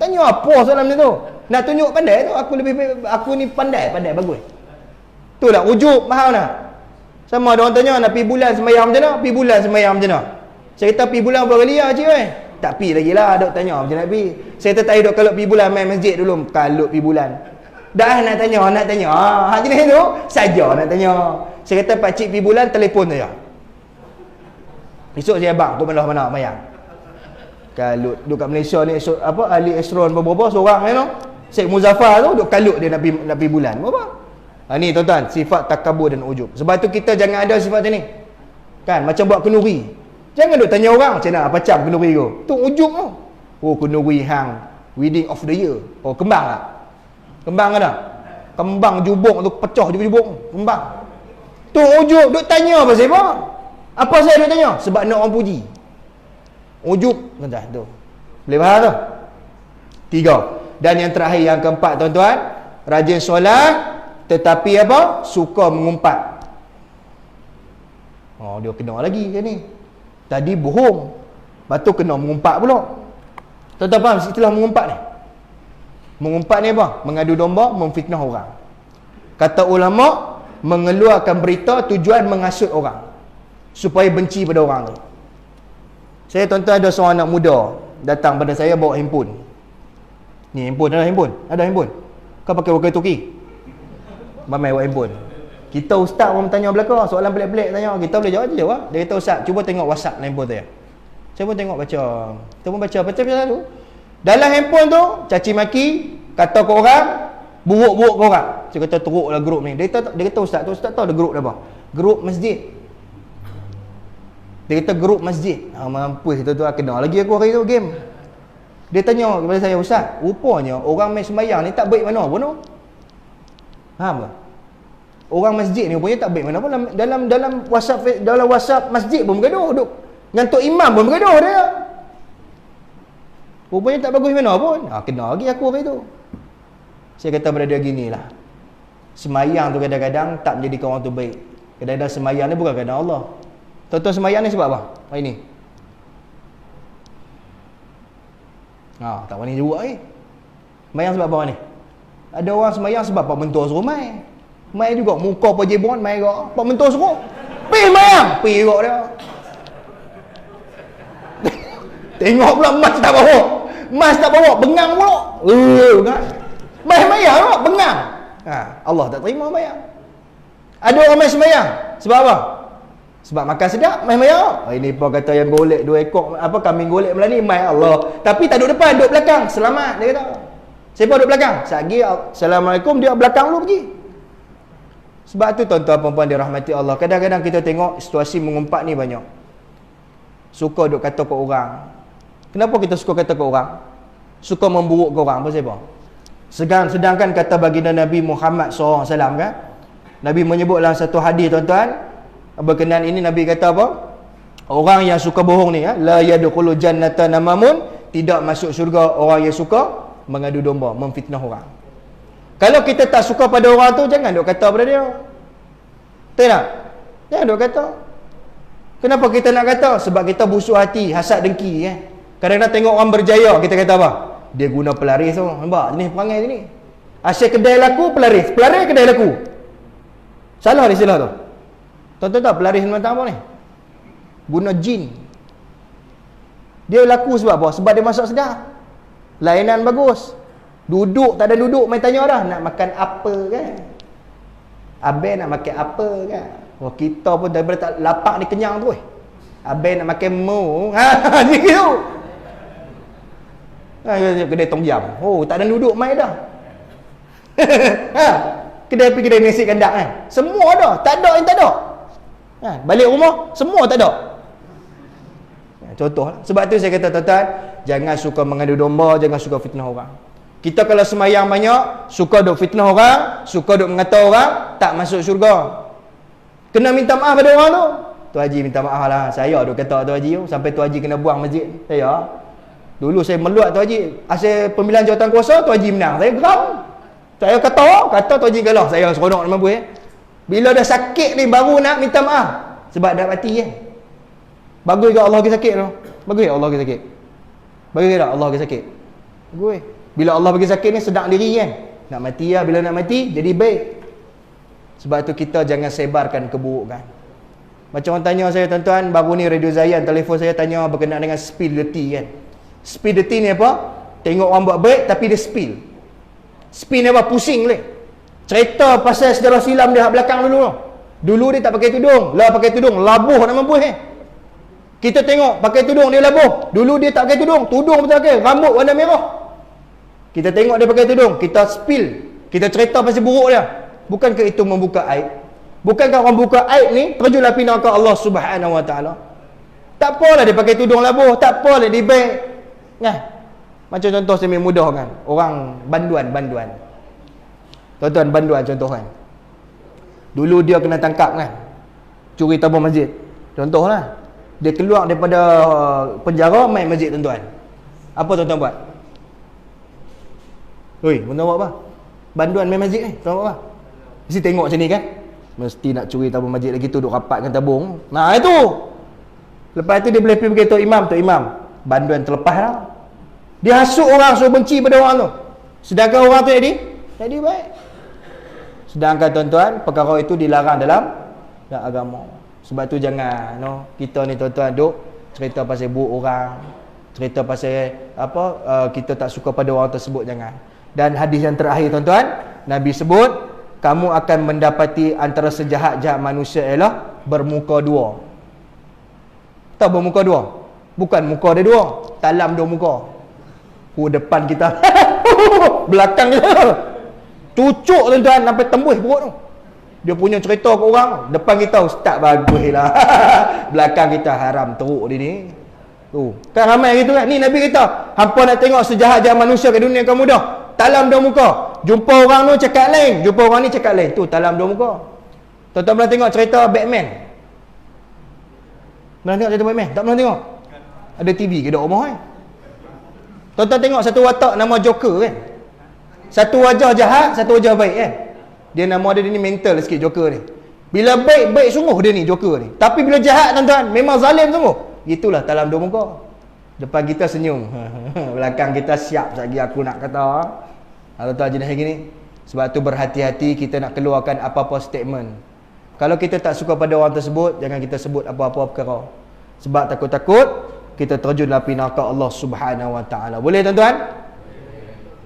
Tanya apa soalan macam tu? Nak tunjuk pandai tu, aku ni pandai bagus. Tu lah ujub, faham tak? Sama ada orang tanya nak pergi bulan sembahyang macam mana? Pergi bulan sembahyang macam mana? Saya kata pergi bulan berapa kali lah cik oi? Tak pergi lagi lah, dok tanya macam nak pergi. Saya kata tak dok kalau pergi bulan main masjid dulu, kalau pergi bulan. Dah nak tanya. Hak jenis tu saja nak tanya. Saya kata pak cik pergi bulan telefon saja. Esok saya abang, kau belah mana mayang. Kalut duk kat Malaysia ni ahli Esron berapa seorang kan tu. Syekh Muzaffar tu duk kalut dia nak pergi bulan. Berapa? Ni tuan-tuan, sifat takabur dan ujub. Sebab tu kita jangan ada sifat macam ni. Kan macam buat kenduri. Jangan duk tanya orang macam mana pacam kenduri tu. Tu ujub tu. Kenduri hang wedding of the year. Kembang tak? Kembang ke tak? Kembang jubung tu pecah jubung. Kembang. Tu ujub duk tanya apa siapa? Apa saya duk tanya? Sebab nak orang puji. Ujub tuan-tuan tu. Boleh faham tu? 3. Dan yang terakhir, yang keempat tuan-tuan, rajin solat tetapi apa? Suka mengumpat. Dia kena lagi macam ni. Tadi bohong, lepas tu kena mengumpat pula. Tuan-tuan faham istilah mengumpat ni? Mengumpat ni apa? Mengadu domba, memfitnah orang. Kata ulama, mengeluarkan berita tujuan menghasut orang supaya benci pada orang tu. Saya tuan-tuan ada seorang anak muda datang pada saya bawa handphone. Ni handphone, ada handphone? Ada handphone? Kau pakai walkie-talkie? Mamai bawa handphone. Kita ustaz pun tanya belakang, soalan pelik-pelik tanya, kita boleh jawab. Dia kata ustaz, cuba tengok WhatsApp handphone saya. Saya pun tengok baca. Kita pun baca satu. Dalam handphone tu caci maki, kata ke orang, buruk-buruk ke orang. Saya kata teruklah grup ni. Dia kata ustaz tahu ada grup apa? Grup masjid. Dia kata grup masjid. Mampus itu tu kena lagi aku hari tu game. Dia tanya kepada saya, ustaz, rupanya orang main sembahyang ni tak baik mana pun tu. Faham ke? Orang masjid ni rupanya tak baik mana pun dalam WhatsApp masjid pun bergaduh, duk ngantuk imam pun bergaduh dia. Rupanya tak bagus mana pun. Kena lagi aku hari tu. Saya kata pada dia ginilah. Sembahyang tu kadang-kadang tak menjadikan orang tu baik. Kadang-kadang sembahyang ni bukan kerana Allah. Tuan-tuan sembahyang ni sebab apa? Hari ni. Tak berani jawab lagi. Sembahyang sebab apa ni? Ada orang sembahyang sebab Pak Mentor suruh mai. Mai juga muka Pak Jebon mai juga. Pak Mentor suruh. Pergi sembahyang. Pergi juga dia. Tengok pula mas tak bawa. Mas tak bawa, bengang pula. Bengang. Mai sembahyang pula, bengang. Allah tak terima sembahyang. Ada orang mai sembahyang sebab apa? Sebab makan sedap, mai sembahyang. Ini pun kata yang golek 2 ekor kambing golek melani mai Allah. Tapi tak duduk depan, duduk belakang. Selamat dia kata. Siapa duduk belakang? Sagi Assalamualaikum, dia belakang lu pergi. Sebab tu tuan-tuan puan-puan dirahmati Allah, kadang-kadang kita tengok situasi mengumpat ni banyak. Suka duk kata ke orang. Kenapa kita suka kata ke orang? Suka memburuk ke orang, apa sebab? Sedangkan kata baginda Nabi Muhammad SAW kan, Nabi menyebut dalam satu hadis tuan-tuan, berkenaan ini Nabi kata apa? Orang yang suka bohong ni, la yadkhulu jannata namamun, tidak masuk syurga orang yang suka mengadu domba, memfitnah orang. Kalau kita tak suka pada orang tu, jangan duk kata pada dia. Betul tak? Jangan duk kata. Kenapa kita nak kata? Sebab kita busuk hati, hasad dengki kan. Kadang-kadang tengok orang berjaya, kita kata apa? Dia guna pelaris tu. Nampak jenis perangai ni. Asyik kedai laku, pelaris kedai laku. Salah dia tu. Tuan-tuan tahu pelaris macam apa ni? Guna jin. Dia laku sebab apa? Sebab dia masak sedap. Lainan bagus. Duduk tak ada duduk main tanya dah nak makan apa kan. Abang nak makan apa kan. Kita pun daripada tak lapak ni kenyang tu. Abang nak makan mu. Ni gitu. Kedai tong jam. Tak ada duduk main dah. kedai nasi kandak kan. Semua ada, tak ada yang tak ada. Kan? Balik rumah semua tak ada. Contoh lah. Sebab tu saya kata tuan-tuan, jangan suka mengadu domba, jangan suka fitnah orang. Kita kalau semayang banyak, suka duk fitnah orang, suka duk mengata orang, tak masuk syurga. Kena minta maaf pada orang tu. Tu Haji minta maaf lah, saya duk kata tu Haji tu, sampai tu Haji kena buang masjid. Saya dulu saya meluat tu Haji, asal pemilihan jawatan kuasa tu Haji menang, saya geram. Saya kata tu Haji kalah, saya seronok nak mampu Bila dah sakit ni baru nak minta maaf, sebab dah mati Bagus ke Allah ke sakit tu? Bagus ke Allah ke sakit? Bagus ke tak Allah ke sakit? Bagus. Bila Allah bagi sakit ni sedang diri kan. Nak mati lah, bila nak mati jadi baik. Sebab tu kita jangan sebarkan keburukan. Macam orang tanya saya tuan-tuan, baru ni Radio Zayan telefon saya tanya berkenaan dengan spill dirty kan. Spill dirty ni apa? Tengok orang buat baik tapi dia spill. Spill ni apa? Pusing boleh. Cerita pasal sejarah silam dia belakang dulu. Dulu dia tak pakai tudung, lah pakai tudung, labuh nak mampus Kita tengok pakai tudung dia labuh. Dulu dia tak pakai tudung, tudung betul pakai, rambut warna merah. Kita tengok dia pakai tudung, kita spill, kita cerita pasal buruk dia. Bukankah itu membuka aib? Bukankah orang buka aib ni terjun api neraka Allah Subhanahu Wa Taala? Tak apalah dia pakai tudung labuh, tak apalah dia baik. Nah, macam contoh saya mudah kan, orang banduan. Tuan-tuan banduan contoh kan. Dulu dia kena tangkap kan, curi tabung masjid. Contohlah, dia keluar daripada penjara main masjid tuan-tuan. Apa tuan-tuan buat? Oi, tuan-tuan buat apa? Banduan main masjid ni, tuan buat apa? Mesti tengok macam ni kan? Mesti nak curi tabung masjid lagi tu, duk rapatkan tabung. Nah itu. Lepas tu dia boleh pergi beritahu imam, Tok Imam, banduan terlepas lah. Dia hasut orang, suruh benci pada orang tu. Sedangkan orang tu jadi baik. Sedangkan tuan-tuan, perkara itu dilarang dalam agama. Sebab tu jangan kita ni tuan-tuan duk cerita pasal buruk orang, cerita pasal apa kita tak suka pada orang tersebut, jangan. Dan hadis yang terakhir tuan-tuan, Nabi sebut kamu akan mendapati antara sejahat-jahat manusia ialah bermuka dua. Tahu bermuka dua? Bukan muka dia dua, talam dua muka. Depan kita belakang kita cucuk tuan-tuan sampai tembus perut tu. Dia punya cerita ke orang, depan kita ustaz bagus lah. Belakang kita haram teruk dia ni. Kan ramai gitu kan. Ni Nabi kata, hampa nak tengok sejahat-jahat manusia ke dunia kamu dah. Talam dua muka. Jumpa orang tu cakap lain, jumpa orang ni cakap lain. Tu talam dua muka. Tuan-tuan pernah tengok cerita Batman? Pernah tengok cerita Batman? Tak pernah tengok? Ada TV ke dekat rumah kan? Tuan-tuan tengok satu watak nama Joker kan? Satu wajah jahat, satu wajah baik kan? Dia nama dia ni mental sikit Joker ni. Bila baik sungguh dia ni Joker ni. Tapi bila jahat tuan-tuan, memang zalim sungguh. Itulah talam dua muka. Depan kita senyum. Belakang kita siap lagi aku nak kata. Tuan-tuan jenis gini. Sebab tu berhati-hati kita nak keluarkan apa-apa statement. Kalau kita tak suka pada orang tersebut, jangan kita sebut apa-apa perkara. Sebab takut-takut kita terjun api neraka Allah Subhanahu Wa Taala. Boleh tuan-tuan?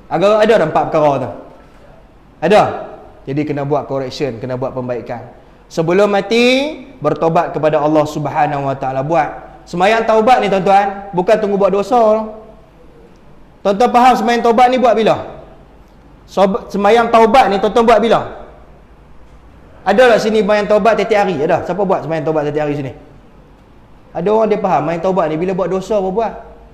Agak ada dah 4 perkara tu. Ada. Jadi kena buat correction, kena buat pembaikan. Sebelum mati, bertobat kepada Allah Subhanahu Wa Taala. Buat sembahyang taubat ni tuan-tuan, bukan tunggu buat dosa. Tuan-tuan faham sembahyang taubat ni buat bila? Sembahyang taubat ni tuan-tuan buat bila? Ada tak sini sembahyang taubat tiap hari? Ada? Siapa buat sembahyang taubat tiap hari sini? Ada orang dia faham sembahyang taubat ni bila buat dosa apa buat?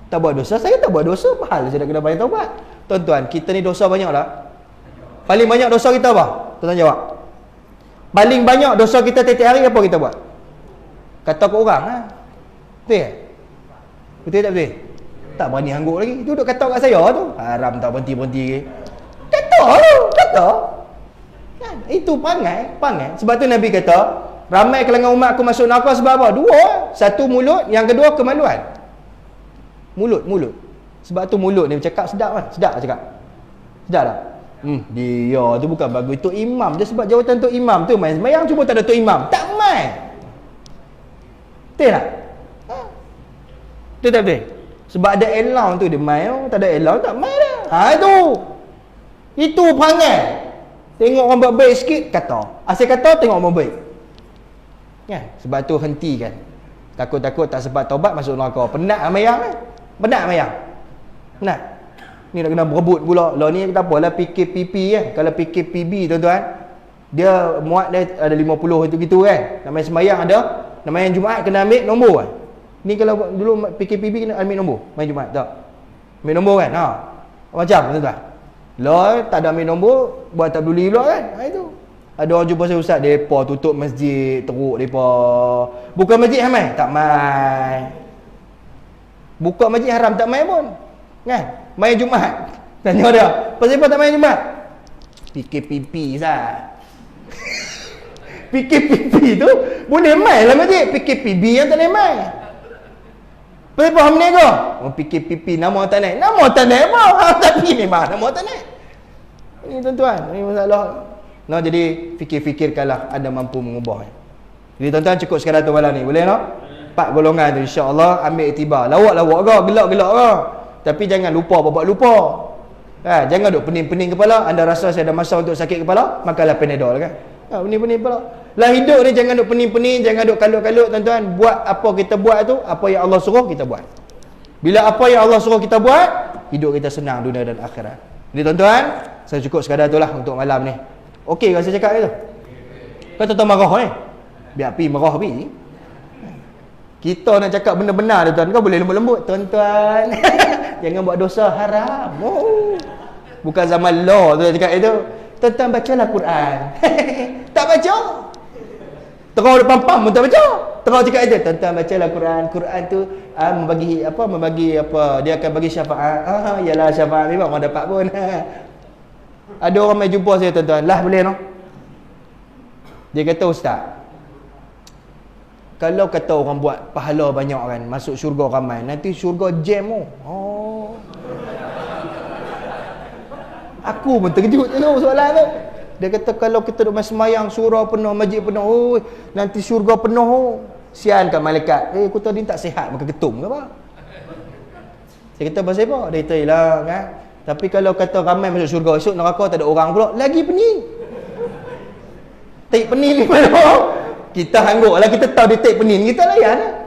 Tak buat dosa, saya tak buat dosa, apa hal saya nak kena sembahyang taubat? Tuan-tuan, kita ni dosa banyak tak? Paling banyak dosa kita apa? Tuan-tuan jawab. Paling banyak dosa kita tiap hari apa kita buat? Kata ke orang lah. Betul tak? Betul tak betul? Tak berani hangguk lagi. Duduk kata kat saya tu. Haram tak berhenti-berhenti lagi. Kata. Kan? Itu pangai. Sebab tu Nabi kata, ramai kalangan umat aku masuk neraka sebab apa? 2. Satu mulut, yang kedua kemaluan. Mulut. Sebab tu mulut ni cakap sedap kan? Sedap cakap. Sedap tak? Dia tu bukan bagus Tok Imam je, sebab jawatan Tok Imam tu main sembahyang cuma tak ada Tok Imam. Tak main. Betul tak? Betul tak betul? Sebab ada allowance tu dia main, tak ada allowance tak main dah. Itu perangai. Tengok orang buat baik sikit, kata. Asyik kata, tengok orang baik. Ya, sebab tu hentikan. Takut-takut tak sempat taubat masuk neraka. Penat mayang kan? Penat. Ni nak kena berebut pula. Lah ni tak apalah PKPP kan. Kalau PKPB tuan-tuan, Dia muat dia ada 50 gitu kan. Nama sembahyang ada, nama yang Jumaat kena ambil nombor kan. Ni kalau dulu PKPB kena ambil nombor main Jumaat tak. Ambil nombor kan. Ha. Macam tuan-tuan. Lah tak ada ambil nombor, buat tak peduli pula kan. Ha itu. Ada orang jumpa saya, ustaz, depa tutup masjid, teruk depa. Bukan masjid ramai, tak mai. Buka masjid haram tak mai pun. Kan? Main Jumaat. Tanya dia, pasal apa tak main Jumaat? PKPP sah. PKPP tu boleh main lah masjid. PKPB yang tak boleh main. Pasal apa hamil kau? Oh, PKPP nama tak naik. Nama tak naik apa? Tapi memang nama tak naik. Ini tuan-tuan, ini masalah. Nah, jadi fikir-fikirkanlah anda mampu mengubah. Jadi tuan-tuan cukup sekadar tu malam ni. Boleh tak? 4 golongan tu insya-Allah ambil iktibar. Lawak-lawak ke, gelak-gelak ke. Tapi jangan lupa bapak lupa. Ha, jangan duk pening-pening kepala. Anda rasa saya ada masa untuk sakit kepala, makanlah Panadol kan. Ha, pening-pening kepala. Lah hidup ni jangan duk pening-pening, jangan duk kalut-kalut tuan-tuan. Buat apa kita buat tu, apa yang Allah suruh kita buat. Bila apa yang Allah suruh kita buat, hidup kita senang dunia dan akhirat. Jadi tuan-tuan, saya cukup sekadar itulah untuk malam ni. Okey kalau saya cakap itu? Kau tuan-tuan marah ni? Biar pi marah pi. Kita nak cakap benda-benar tuan-tuan. Kau boleh lembut-lembut tuan-tuan. Jangan buat dosa haram. Oh. Bukan zaman law tu cakap itu. Tuan-tuan bacalah Quran. Tak baca. Terus depan pam pun tak baca. Terus cakap itu. Tuan-tuan bacalah Quran. Quran tu membagi apa? Dia akan bagi syafaat. Yalah syafaat memang orang dapat pun. Ada orang mai jumpa saya tuan-tuan. Lah boleh no? Dia kata, ustaz, kalau kata orang buat pahala banyak kan, masuk syurga ramai, nanti syurga jam oh. Aku pun terkejut tu soalan tu. Dia kata kalau kita duk sembahyang surau penuh, masjid penuh, oh, nanti syurga penuh oh. Sian kat malaikat. Aku tahu dia tak sihat makan ketum ke apa? Saya kata pasal apa? Dia kata ialah kan. Tapi kalau kata ramai masuk syurga, esok neraka tak ada orang pula, lagi pening. Tik pening ni mana? Kita hangguk lah, kita tahu dia take pening, kita layan.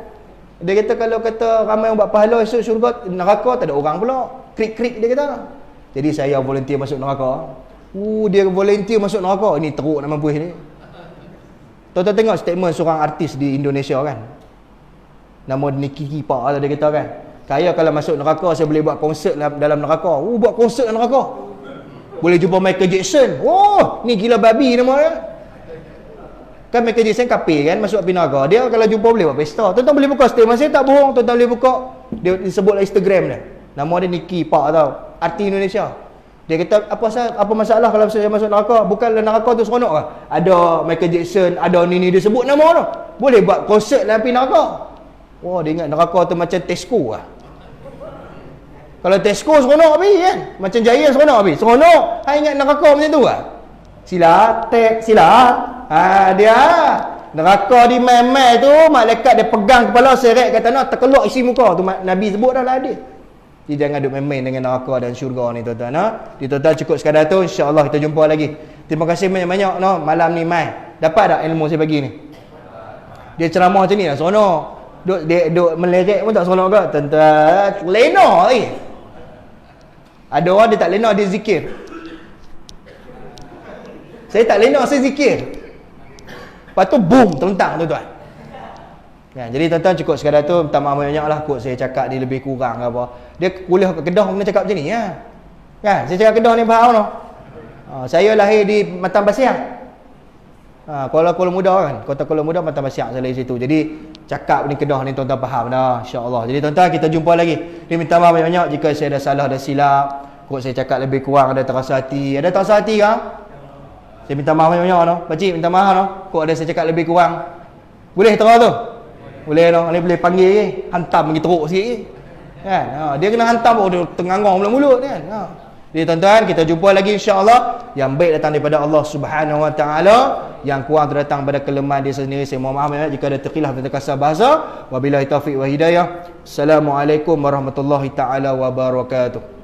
Dia kata kalau kata ramai orang buat pahala, esok syurga neraka tak ada orang pula. Krik-krik dia kata. Jadi saya volunteer masuk neraka. Dia volunteer masuk neraka. Ini teruk nak mampus ni. Tuan-tuan tengok statement seorang artis di Indonesia kan. Nama Nikki Kipa dia kata kan. Saya kalau masuk neraka, saya boleh buat konsert dalam neraka. Buat konsert dalam neraka. Boleh jumpa Michael Jackson. Oh, ni gila babi nama dia. Kan Michael Jackson kafir kan, masuk api neraka. Dia kalau jumpa boleh buat pesta. Tuan-tuan boleh buka statement, saya tak bohong. Tuan-tuan boleh buka. Dia disebutlah Instagram dia. Nama dia Nikki Pak tau. Artis Indonesia. Dia kata apa masalah kalau saya masuk neraka? Bukanlah neraka tu seronok ke? Ada Michael Jackson, ada ni dia sebut nama tu. Boleh buat konsert dalam api neraka. Wah, dia ingat neraka tu macam Tesco lah. Kalau Tesco seronok habis kan? Macam Jaya seronok habis. Seronok. Hai ingat neraka macam tu lah. Sila. Dia neraka di mai-mai tu, malaikat dia pegang kepala seret kat tanah, terkeluar isi muka tu. Nabi sebut dah hadis. Jadi jangan duk main-main dengan neraka dan syurga ni tuan-tuan. Di tuan-tuan cukup sekadar tu, insya-Allah kita jumpa lagi. Terima kasih banyak-banyak malam ni mai. Dapat tak ilmu saya bagi ni? Dia ceramah macam ni lah, seronok. Duk melerek pun tak seronok ke? Tuan-tuan, lena lagi. Ada orang dia tak lena, dia zikir. Saya tak lena, saya zikir. Lepas tu boom, terlentang tuan-tuan. Ya, jadi tuan-tuan cukup sekadar tu. Minta maaf banyak lah kot saya cakap dia lebih kurang ke apa. Dia kuliah kat Kedah kena cakap macam ni ya. Kan? Saya cakap Kedah ni faham tau. Saya lahir di Matan Basiang. Kuala Muda kan. Kota Kuala Muda, Matan Basiang saya lahir situ. Jadi cakap ni Kedah ni tuan-tuan faham dah, insya-Allah. Jadi tuan-tuan kita jumpa lagi. Dia minta maaf banyak-banyak jika saya ada salah, ada silap. Kot saya cakap lebih kurang, ada terasa hati. Ada terasa hati ke? Saya minta maaf banyak-banyak tau. Pakcik minta maaf tau. Kok ada saya cakap lebih kurang. Boleh terang tu? Boleh tau. Ni boleh panggil je. Hantam pergi teruk sikit je. Kan? Dia kena hantam pun dia tengangong mulut-mulut kan. Jadi tuan-tuan kita jumpa lagi insya-Allah. Yang baik datang daripada Allah Subhanahu Wa Taala, yang kurang terdatang pada kelemahan dia sendiri. Saya mohon maaf jika ada terkhilaf dan terkasar bahasa. Wabillahi taufiq wa hidayah. Assalamualaikum warahmatullahi taala wabarakatuh.